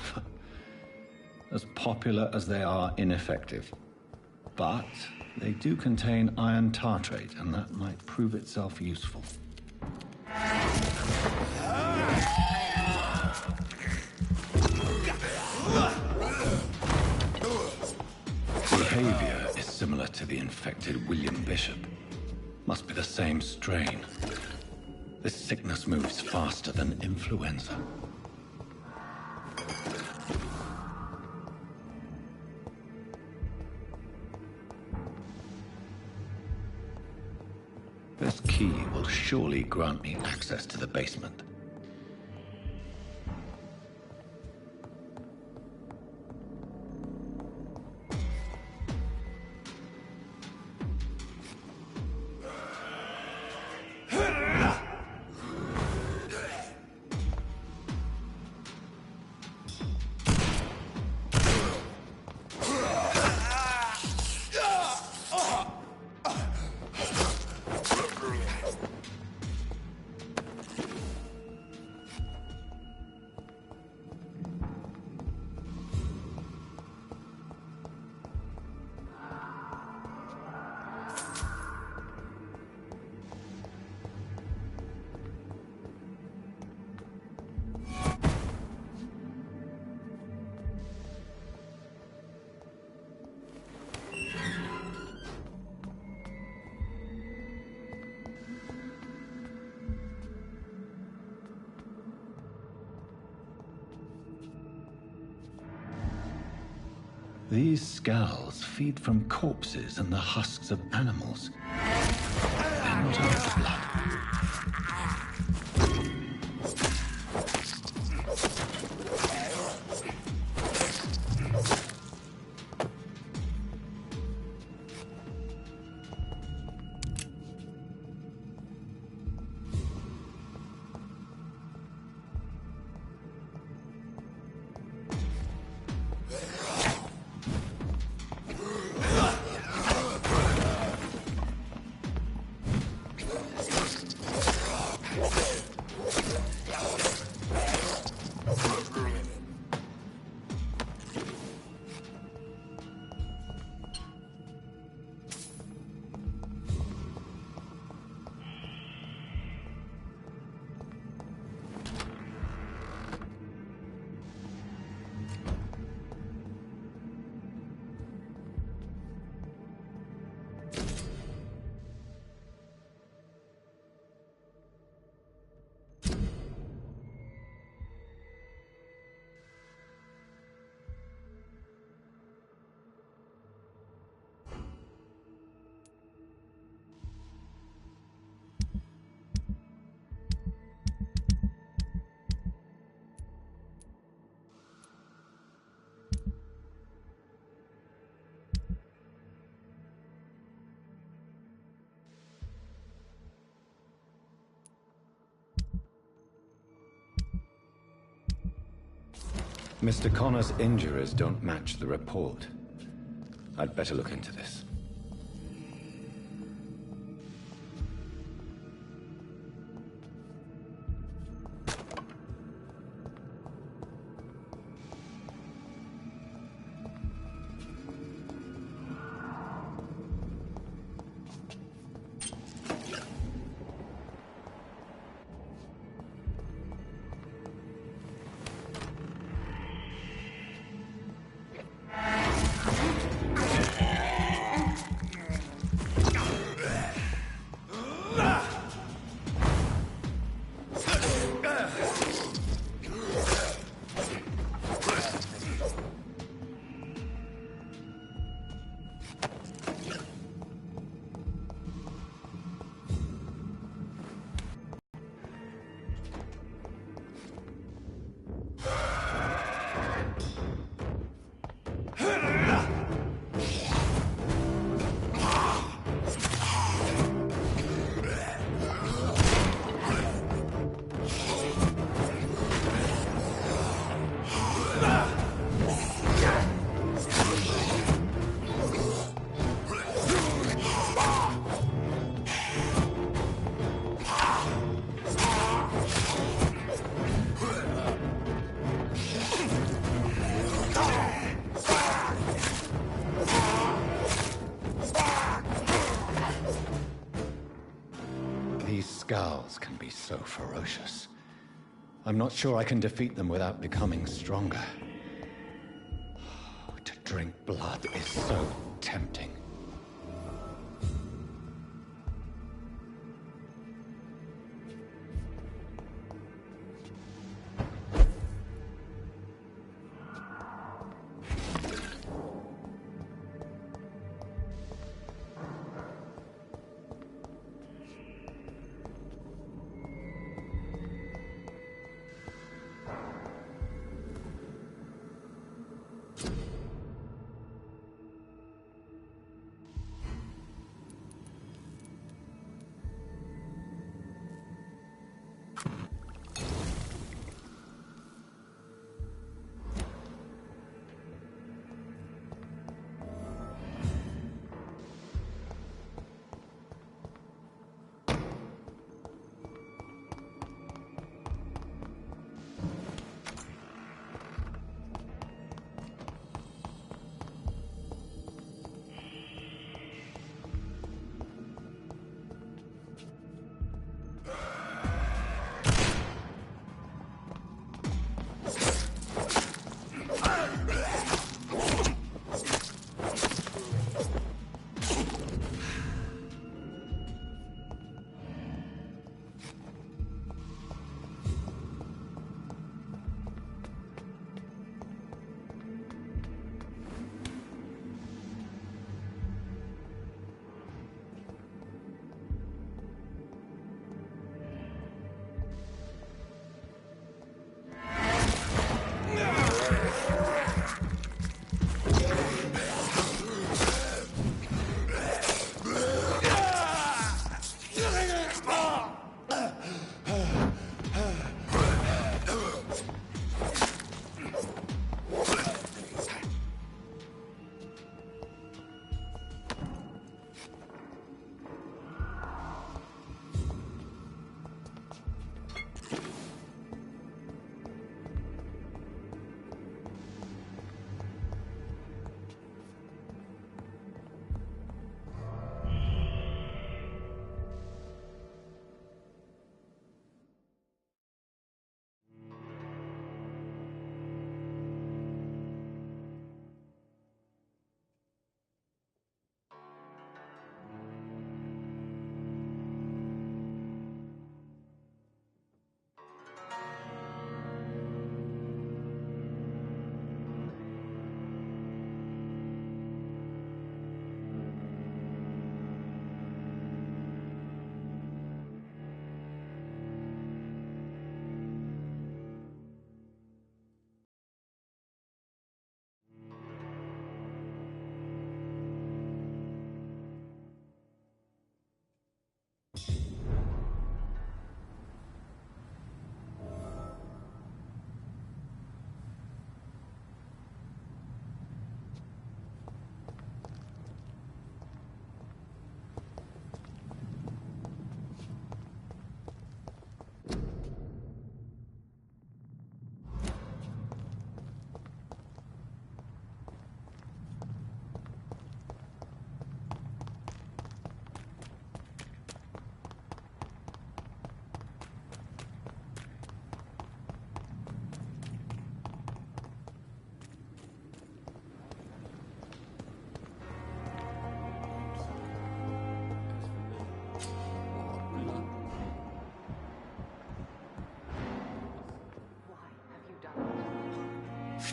As popular as they are ineffective. But they do contain iron tartrate, and that might prove itself useful. Behavior is similar to the infected William Bishop. Must be the same strain. This sickness moves faster than influenza. This key will surely grant me access to the basement. These skulls feed from corpses and the husks of animals. They're not out of blood. Mr. Connor's injuries don't match the report. I'd better look into this. These scowls can be so ferocious. I'm not sure I can defeat them without becoming stronger. To drink blood is so tempting.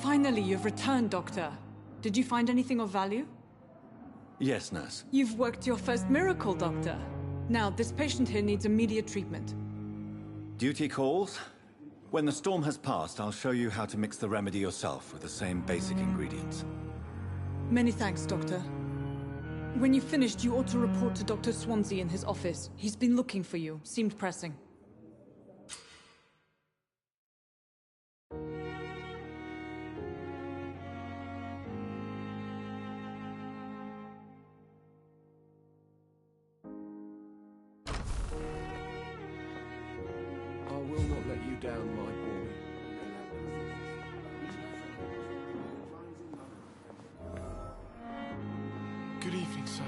Finally, you've returned, Doctor. Did you find anything of value? Yes, nurse. You've worked your first miracle, Doctor. Now, this patient here needs immediate treatment. Duty calls. When the storm has passed, I'll show you how to mix the remedy yourself with the same basic ingredients. Many thanks, Doctor. When you've finished, you ought to report to Dr. Swansea in his office. He's been looking for you. Seemed pressing. I will not let you down, my boy. Good evening, sir.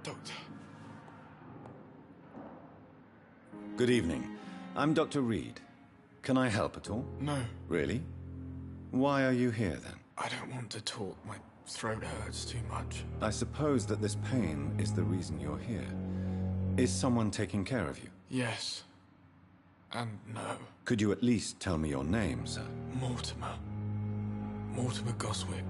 Doctor. Good evening. I'm Dr. Reed. Can I help at all? No. Really? Why are you here, then? I don't want to talk. My throat hurts too much. I suppose that this pain is the reason you're here. Is someone taking care of you? Yes. And no. Could you at least tell me your name, sir? Mortimer. Mortimer Goswick.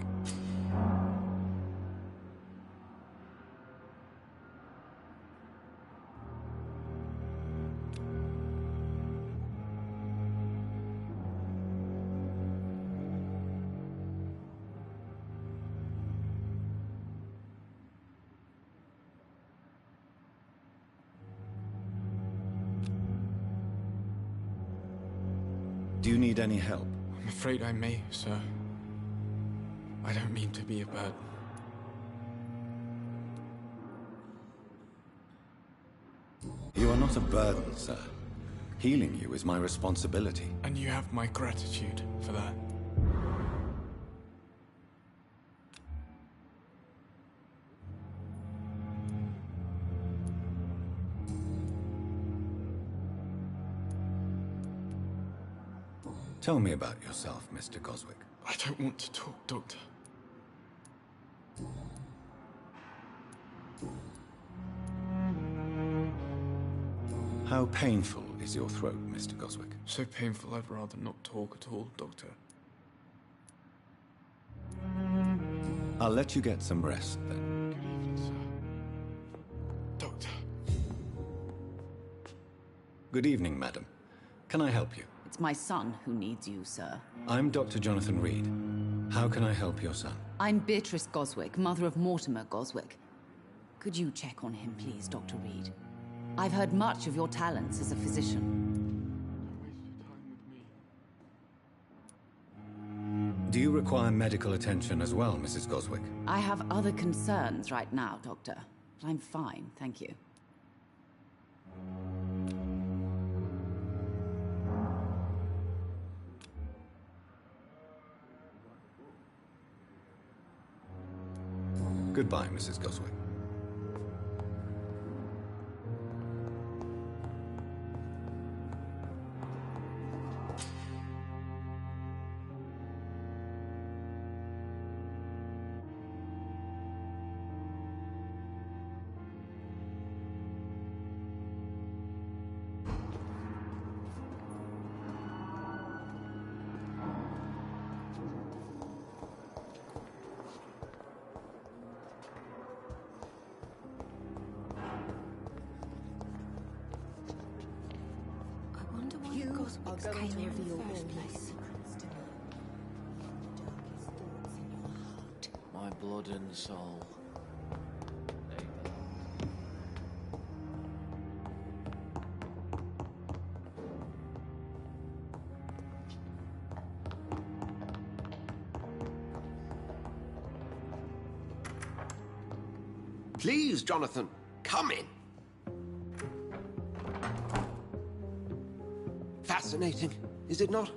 Do you need any help? I'm afraid I may, sir. I don't mean to be a burden. You are not a burden, sir. Healing you is my responsibility. And you have my gratitude for that. Tell me about yourself, Mr. Goswick. I don't want to talk, Doctor. How painful is your throat, Mr. Goswick? So painful I'd rather not talk at all, Doctor. I'll let you get some rest, then. Good evening, sir. Doctor. Good evening, madam. Can I help you? It's my son who needs you, sir. I'm Dr. Jonathan Reed. How can I help your son? I'm Beatrice Goswick, mother of Mortimer Goswick. Could you check on him, please, Dr. Reed? I've heard much of your talents as a physician. Do you require medical attention as well, Mrs. Goswick? I have other concerns right now, Doctor. But I'm fine, thank you. Goodbye, Mrs. Goswick. My blood and soul. Please, Jonathan, come in. Fascinating, is it not?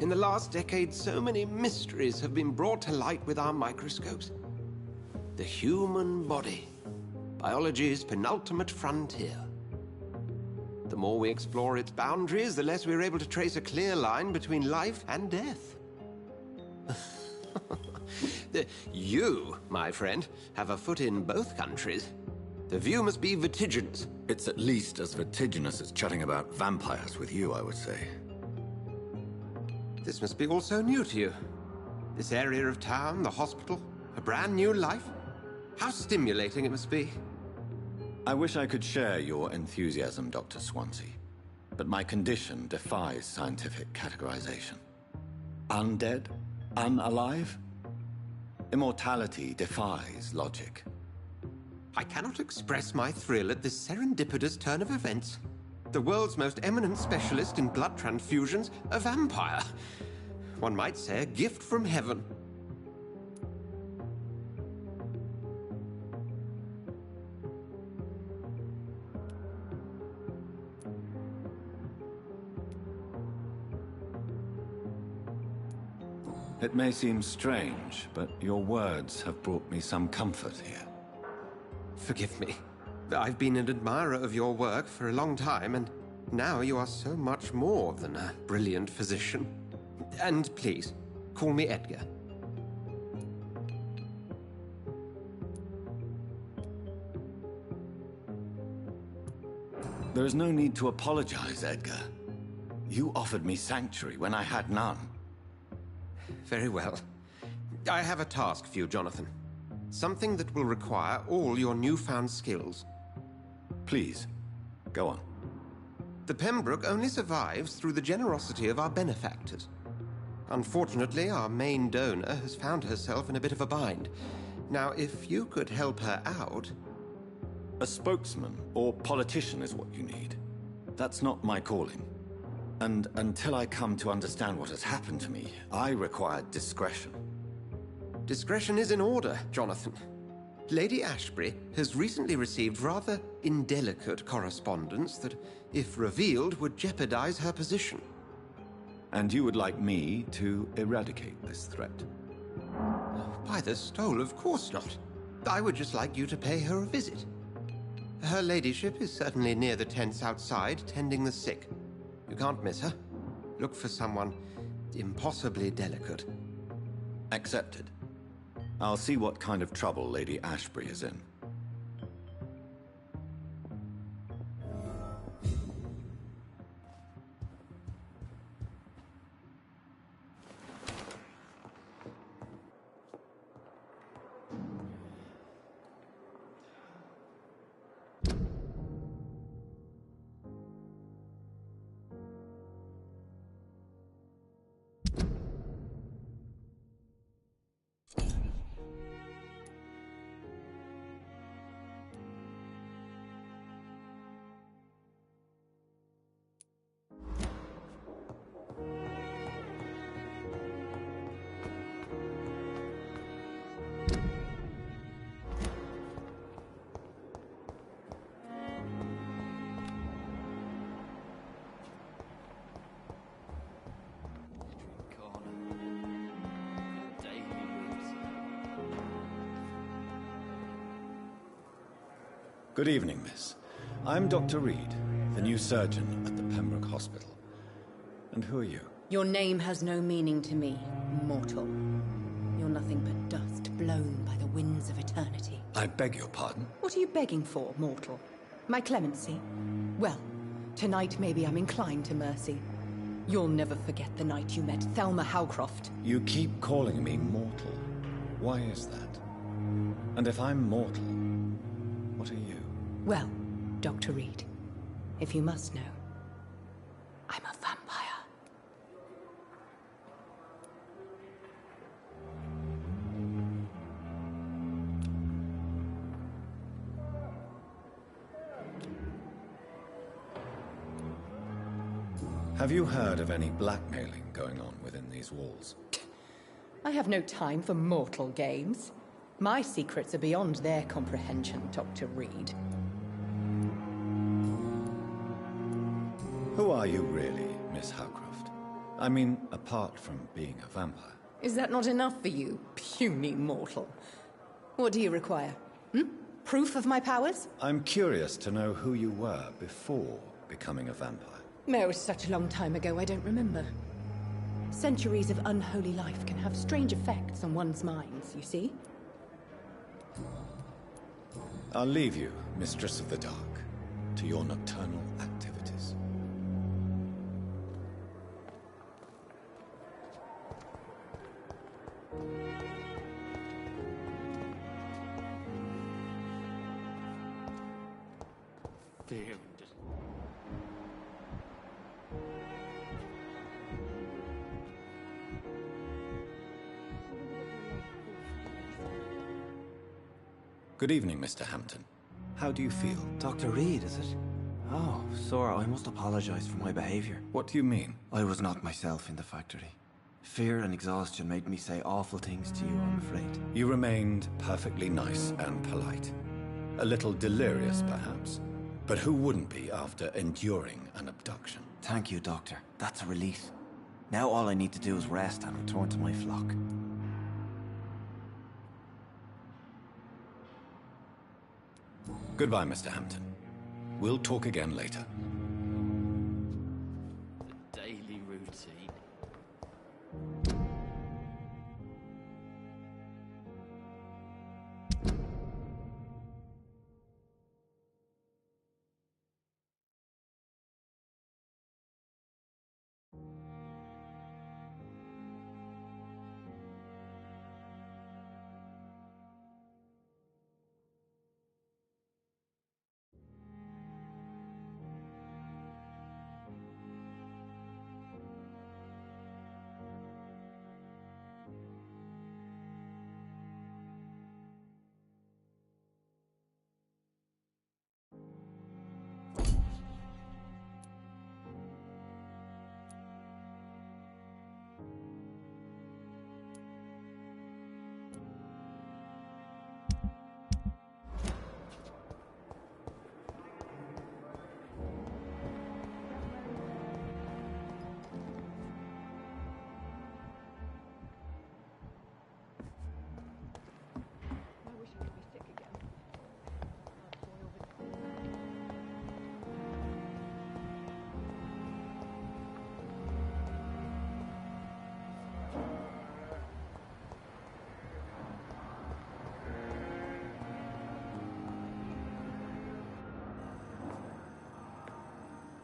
In the last decade, so many mysteries have been brought to light with our microscopes. The human body, biology's penultimate frontier. The more we explore its boundaries, the less we're able to trace a clear line between life and death. You, my friend, have a foot in both countries. The view must be vertiginous. It's at least as vertiginous as chatting about vampires with you, I would say. This must be all so new to you. This area of town, the hospital, a brand new life. How stimulating it must be. I wish I could share your enthusiasm, Dr. Swansea, but my condition defies scientific categorization. Undead? Unalive? Immortality defies logic. I cannot express my thrill at this serendipitous turn of events. The world's most eminent specialist in blood transfusions, a vampire. One might say a gift from heaven. It may seem strange, but your words have brought me some comfort here. Forgive me. I've been an admirer of your work for a long time, and now you are so much more than a brilliant physician. And please, call me Edgar. There is no need to apologize, Edgar. You offered me sanctuary when I had none. Very well. I have a task for you, Jonathan. Something that will require all your newfound skills. Please, go on. The Pembroke only survives through the generosity of our benefactors. Unfortunately, our main donor has found herself in a bit of a bind. Now, if you could help her out... A spokesman or politician is what you need. That's not my calling. And until I come to understand what has happened to me, I require discretion. Discretion is in order, Jonathan. Lady Ashbury has recently received rather indelicate correspondence that, if revealed, would jeopardize her position. And you would like me to eradicate this threat? By the stole, of course not. I would just like you to pay her a visit. Her ladyship is certainly near the tents outside, tending the sick. You can't miss her. Look for someone impossibly delicate. Accepted. I'll see what kind of trouble Lady Ashbury is in. Good evening, miss. I'm Dr. Reed, the new surgeon at the Pembroke Hospital. And who are you? Your name has no meaning to me, mortal. You're nothing but dust blown by the winds of eternity. I beg your pardon? What are you begging for, mortal? My clemency? Well, tonight maybe I'm inclined to mercy. You'll never forget the night you met Thelma Howcroft. You keep calling me mortal. Why is that? And if I'm mortal, what are you? Well, Dr. Reed, if you must know, I'm a vampire. Have you heard of any blackmailing going on within these walls? I have no time for mortal games. My secrets are beyond their comprehension, Dr. Reed. Who are you really, Miss Howcroft? I mean, apart from being a vampire. Is that not enough for you, puny mortal? What do you require? Proof of my powers? I'm curious to know who you were before becoming a vampire. It was such a long time ago, I don't remember. Centuries of unholy life can have strange effects on one's minds, you see? I'll leave you, Mistress of the Dark, to your nocturnal activities. there. Good evening, Mr. Hampton. How do you feel? Dr. Reed, is it? Oh, Sora, I must apologize for my behavior. What do you mean? I was not myself in the factory. Fear and exhaustion made me say awful things to you, I'm afraid. You remained perfectly nice and polite. A little delirious, perhaps. But who wouldn't be after enduring an abduction? Thank you, Doctor. That's a relief. Now all I need to do is rest and return to my flock. Goodbye, Mr. Hampton. We'll talk again later. The daily routine.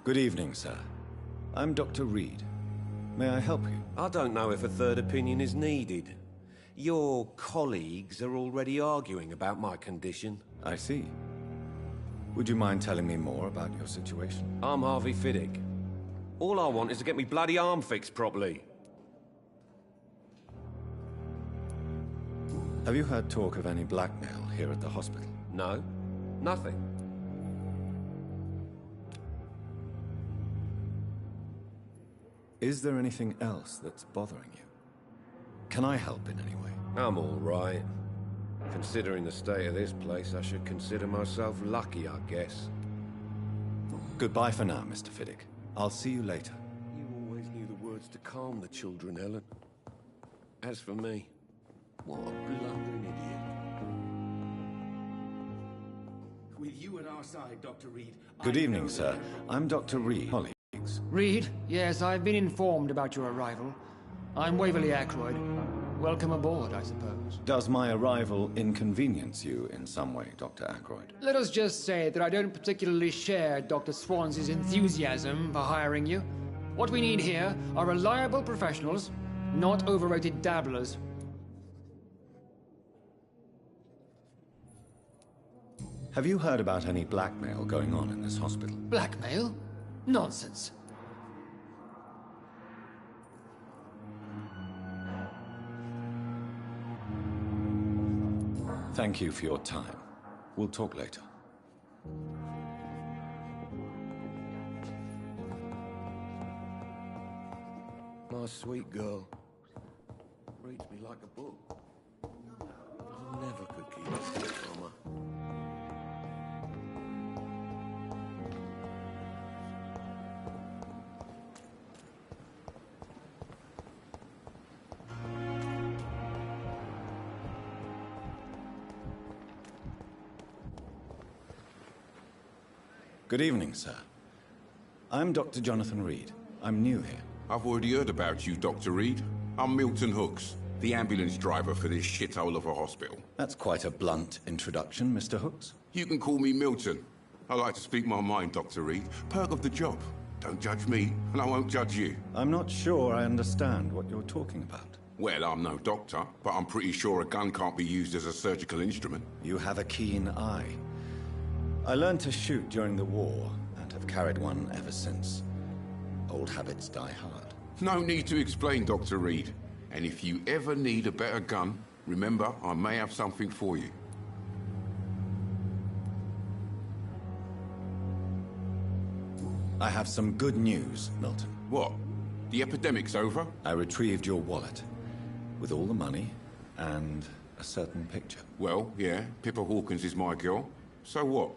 Good evening, sir. I'm Dr. Reed. May I help you? I don't know if a third opinion is needed. Your colleagues are already arguing about my condition. I see. Would you mind telling me more about your situation? I'm Harvey Fiddick. All I want is to get me bloody arm fixed properly. Have you heard talk of any blackmail here at the hospital? No, nothing. Is there anything else that's bothering you? Can I help in any way? I'm all right. Considering the state of this place, I should consider myself lucky, I guess. Goodbye for now, Mr. Fiddick. I'll see you later. You always knew the words to calm the children, Ellen. As for me, what a blundering idiot. With you at our side, Dr. Reed. Good evening, sir. I'm Dr. Reed. Colleagues. Reed? Yes, I've been informed about your arrival. I'm Waverly Ackroyd. Welcome aboard, I suppose. Does my arrival inconvenience you in some way, Dr. Ackroyd? Let us just say that I don't particularly share Dr. Swans's enthusiasm for hiring you. What we need here are reliable professionals, not overrated dabblers. Have you heard about any blackmail going on in this hospital? Blackmail? Nonsense. Thank you for your time. We'll talk later. My sweet girl. Reads me like a book. I never could keep a secret from her. Good evening, sir. I'm Dr. Jonathan Reed. I'm new here. I've already heard about you, Dr. Reed. I'm Milton Hooks, the ambulance driver for this shithole of a hospital. That's quite a blunt introduction, Mr. Hooks. You can call me Milton. I like to speak my mind, Dr. Reed. Perk of the job. Don't judge me, and I won't judge you. I'm not sure I understand what you're talking about. Well, I'm no doctor, but I'm pretty sure a gun can't be used as a surgical instrument. You have a keen eye. I learned to shoot during the war, and have carried one ever since. Old habits die hard. No need to explain, Dr. Reed. And if you ever need a better gun, remember, I may have something for you. I have some good news, Milton. What? The epidemic's over? I retrieved your wallet, with all the money, and a certain picture. Well, yeah, Pippa Hawkins is my girl. So what?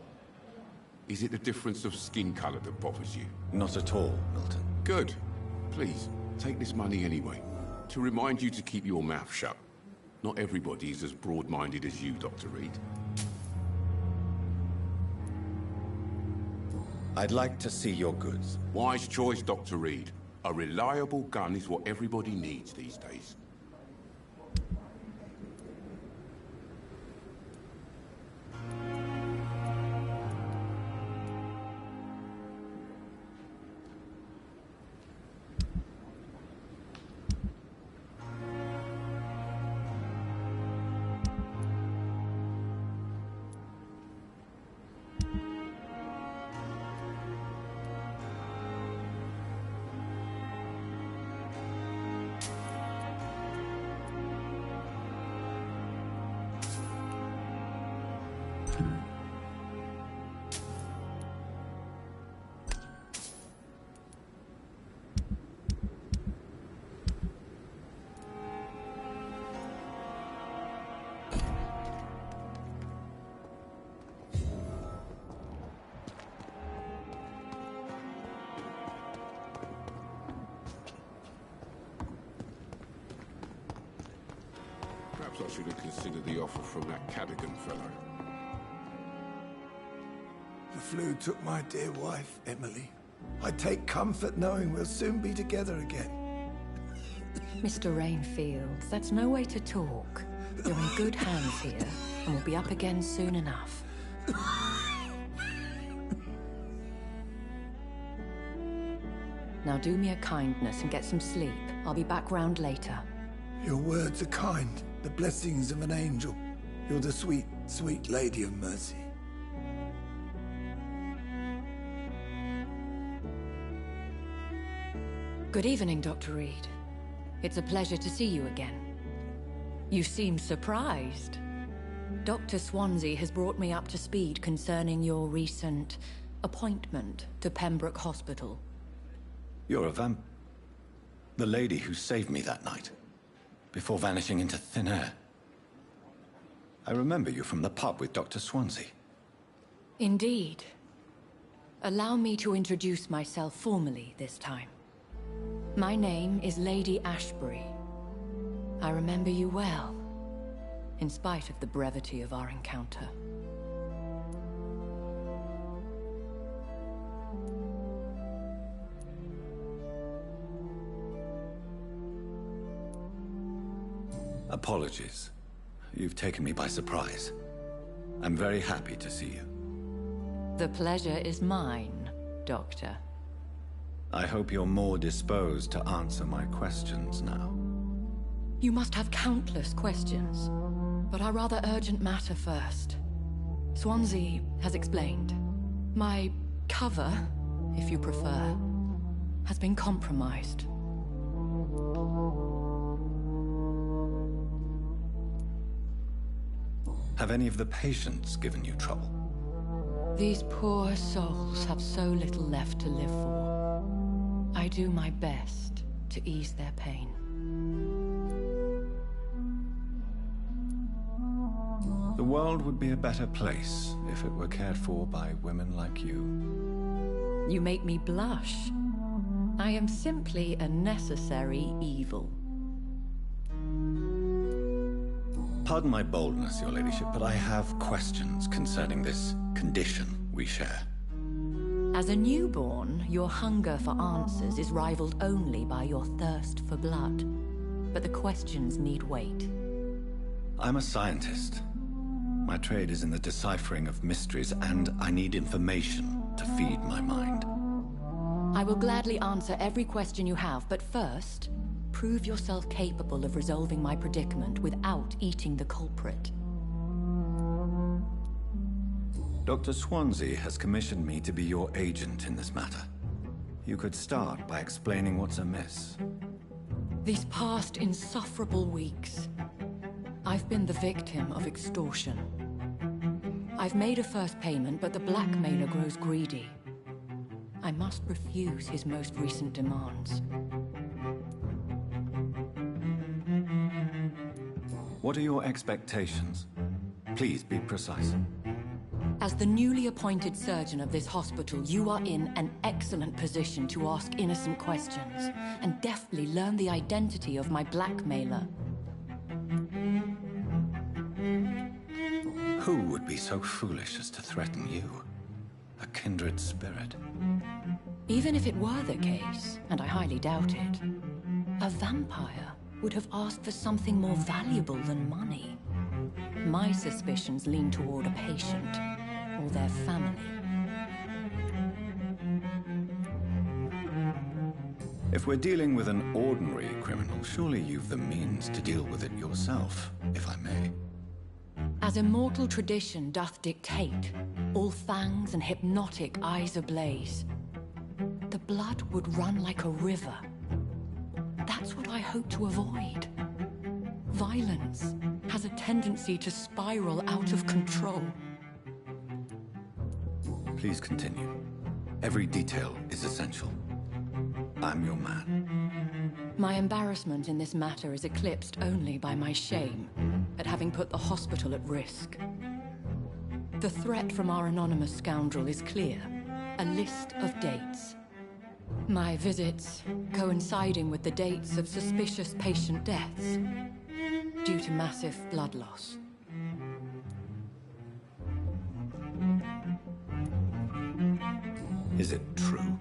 Is it the difference of skin color that bothers you? Not at all, Milton. Good. Please, take this money anyway. To remind you to keep your mouth shut. Not everybody is as broad-minded as you, Dr. Reed. I'd like to see your goods. Wise choice, Dr. Reed. A reliable gun is what everybody needs these days. Perhaps I should have considered the offer from that Cadogan fellow. The flu took my dear wife, Emily. I take comfort knowing we'll soon be together again. Mr. Rainfield, that's no way to talk. You're in good hands here, and we'll be up again soon enough. Now do me a kindness and get some sleep. I'll be back round later. Your words are kind, the blessings of an angel. You're the sweet, sweet Lady of Mercy. Good evening, Dr. Reed. It's a pleasure to see you again. You seem surprised. Dr. Swansea has brought me up to speed concerning your recent appointment to Pembroke Hospital. You're a the lady who saved me that night, before vanishing into thin air. I remember you from the pub with Dr. Swansea. Indeed. Allow me to introduce myself formally this time. My name is Lady Ashbury. I remember you well, in spite of the brevity of our encounter. Apologies. You've taken me by surprise. I'm very happy to see you. The pleasure is mine, Doctor. I hope you're more disposed to answer my questions now. You must have countless questions, but our rather urgent matter first. Swansea has explained. My cover, if you prefer, has been compromised. Have any of the patients given you trouble? These poor souls have so little left to live for. I do my best to ease their pain. The world would be a better place if it were cared for by women like you. You make me blush. I am simply a necessary evil. Pardon my boldness, your ladyship, but I have questions concerning this condition we share. As a newborn, your hunger for answers is rivaled only by your thirst for blood. But the questions need wait. I'm a scientist. My trade is in the deciphering of mysteries, and I need information to feed my mind. I will gladly answer every question you have, but first, prove yourself capable of resolving my predicament without eating the culprit. Dr. Swansea has commissioned me to be your agent in this matter. You could start by explaining what's amiss. These past insufferable weeks, I've been the victim of extortion. I've made a first payment, but the blackmailer grows greedy. I must refuse his most recent demands. What are your expectations? Please be precise. As the newly appointed surgeon of this hospital, you are in an excellent position to ask innocent questions and deftly learn the identity of my blackmailer. Who would be so foolish as to threaten you? A kindred spirit. Even if it were the case, and I highly doubt it, a vampire would have asked for something more valuable than money. My suspicions lean toward a patient, or their family. If we're dealing with an ordinary criminal, surely you've the means to deal with it yourself, if I may. As immortal tradition doth dictate, all fangs and hypnotic eyes ablaze, the blood would run like a river. That's what I hope to avoid. Violence has a tendency to spiral out of control. Please continue. Every detail is essential. I'm your man. My embarrassment in this matter is eclipsed only by my shame at having put the hospital at risk. The threat from our anonymous scoundrel is clear. A list of dates. My visits coinciding with the dates of suspicious patient deaths due to massive blood loss. Is it true?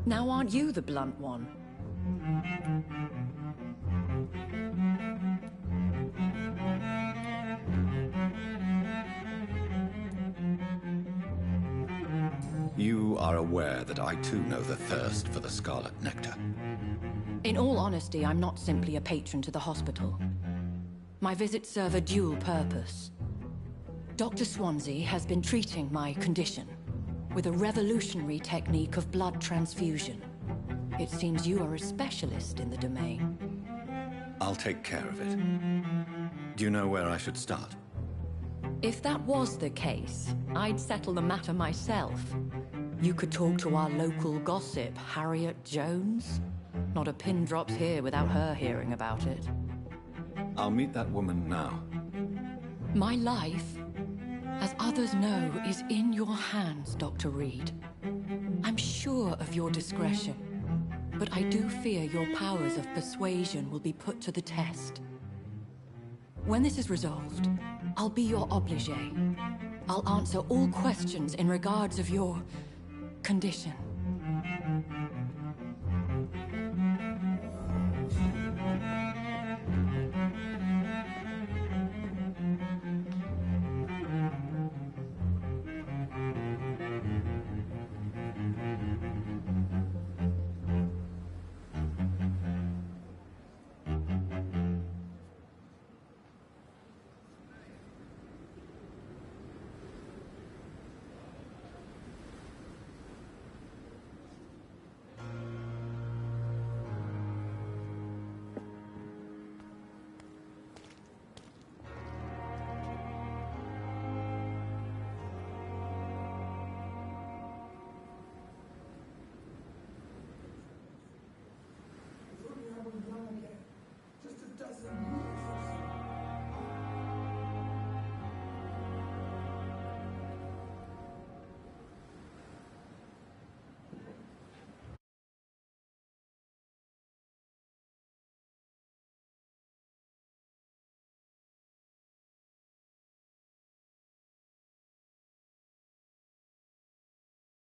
Now aren't you the blunt one? You are aware that I too know the thirst for the Scarlet Nectar. In all honesty, I'm not simply a patron to the hospital. My visits serve a dual purpose. Dr. Swansea has been treating my condition with a revolutionary technique of blood transfusion. It seems you are a specialist in the domain. I'll take care of it. Do you know where I should start? If that was the case, I'd settle the matter myself. You could talk to our local gossip, Harriet Jones. Not a pin drops here without her hearing about it. I'll meet that woman now. My life, as others know, is in your hands, Dr. Reed. I'm sure of your discretion, but I do fear your powers of persuasion will be put to the test. When this is resolved, I'll be your obligé. I'll answer all questions in regards of your condition.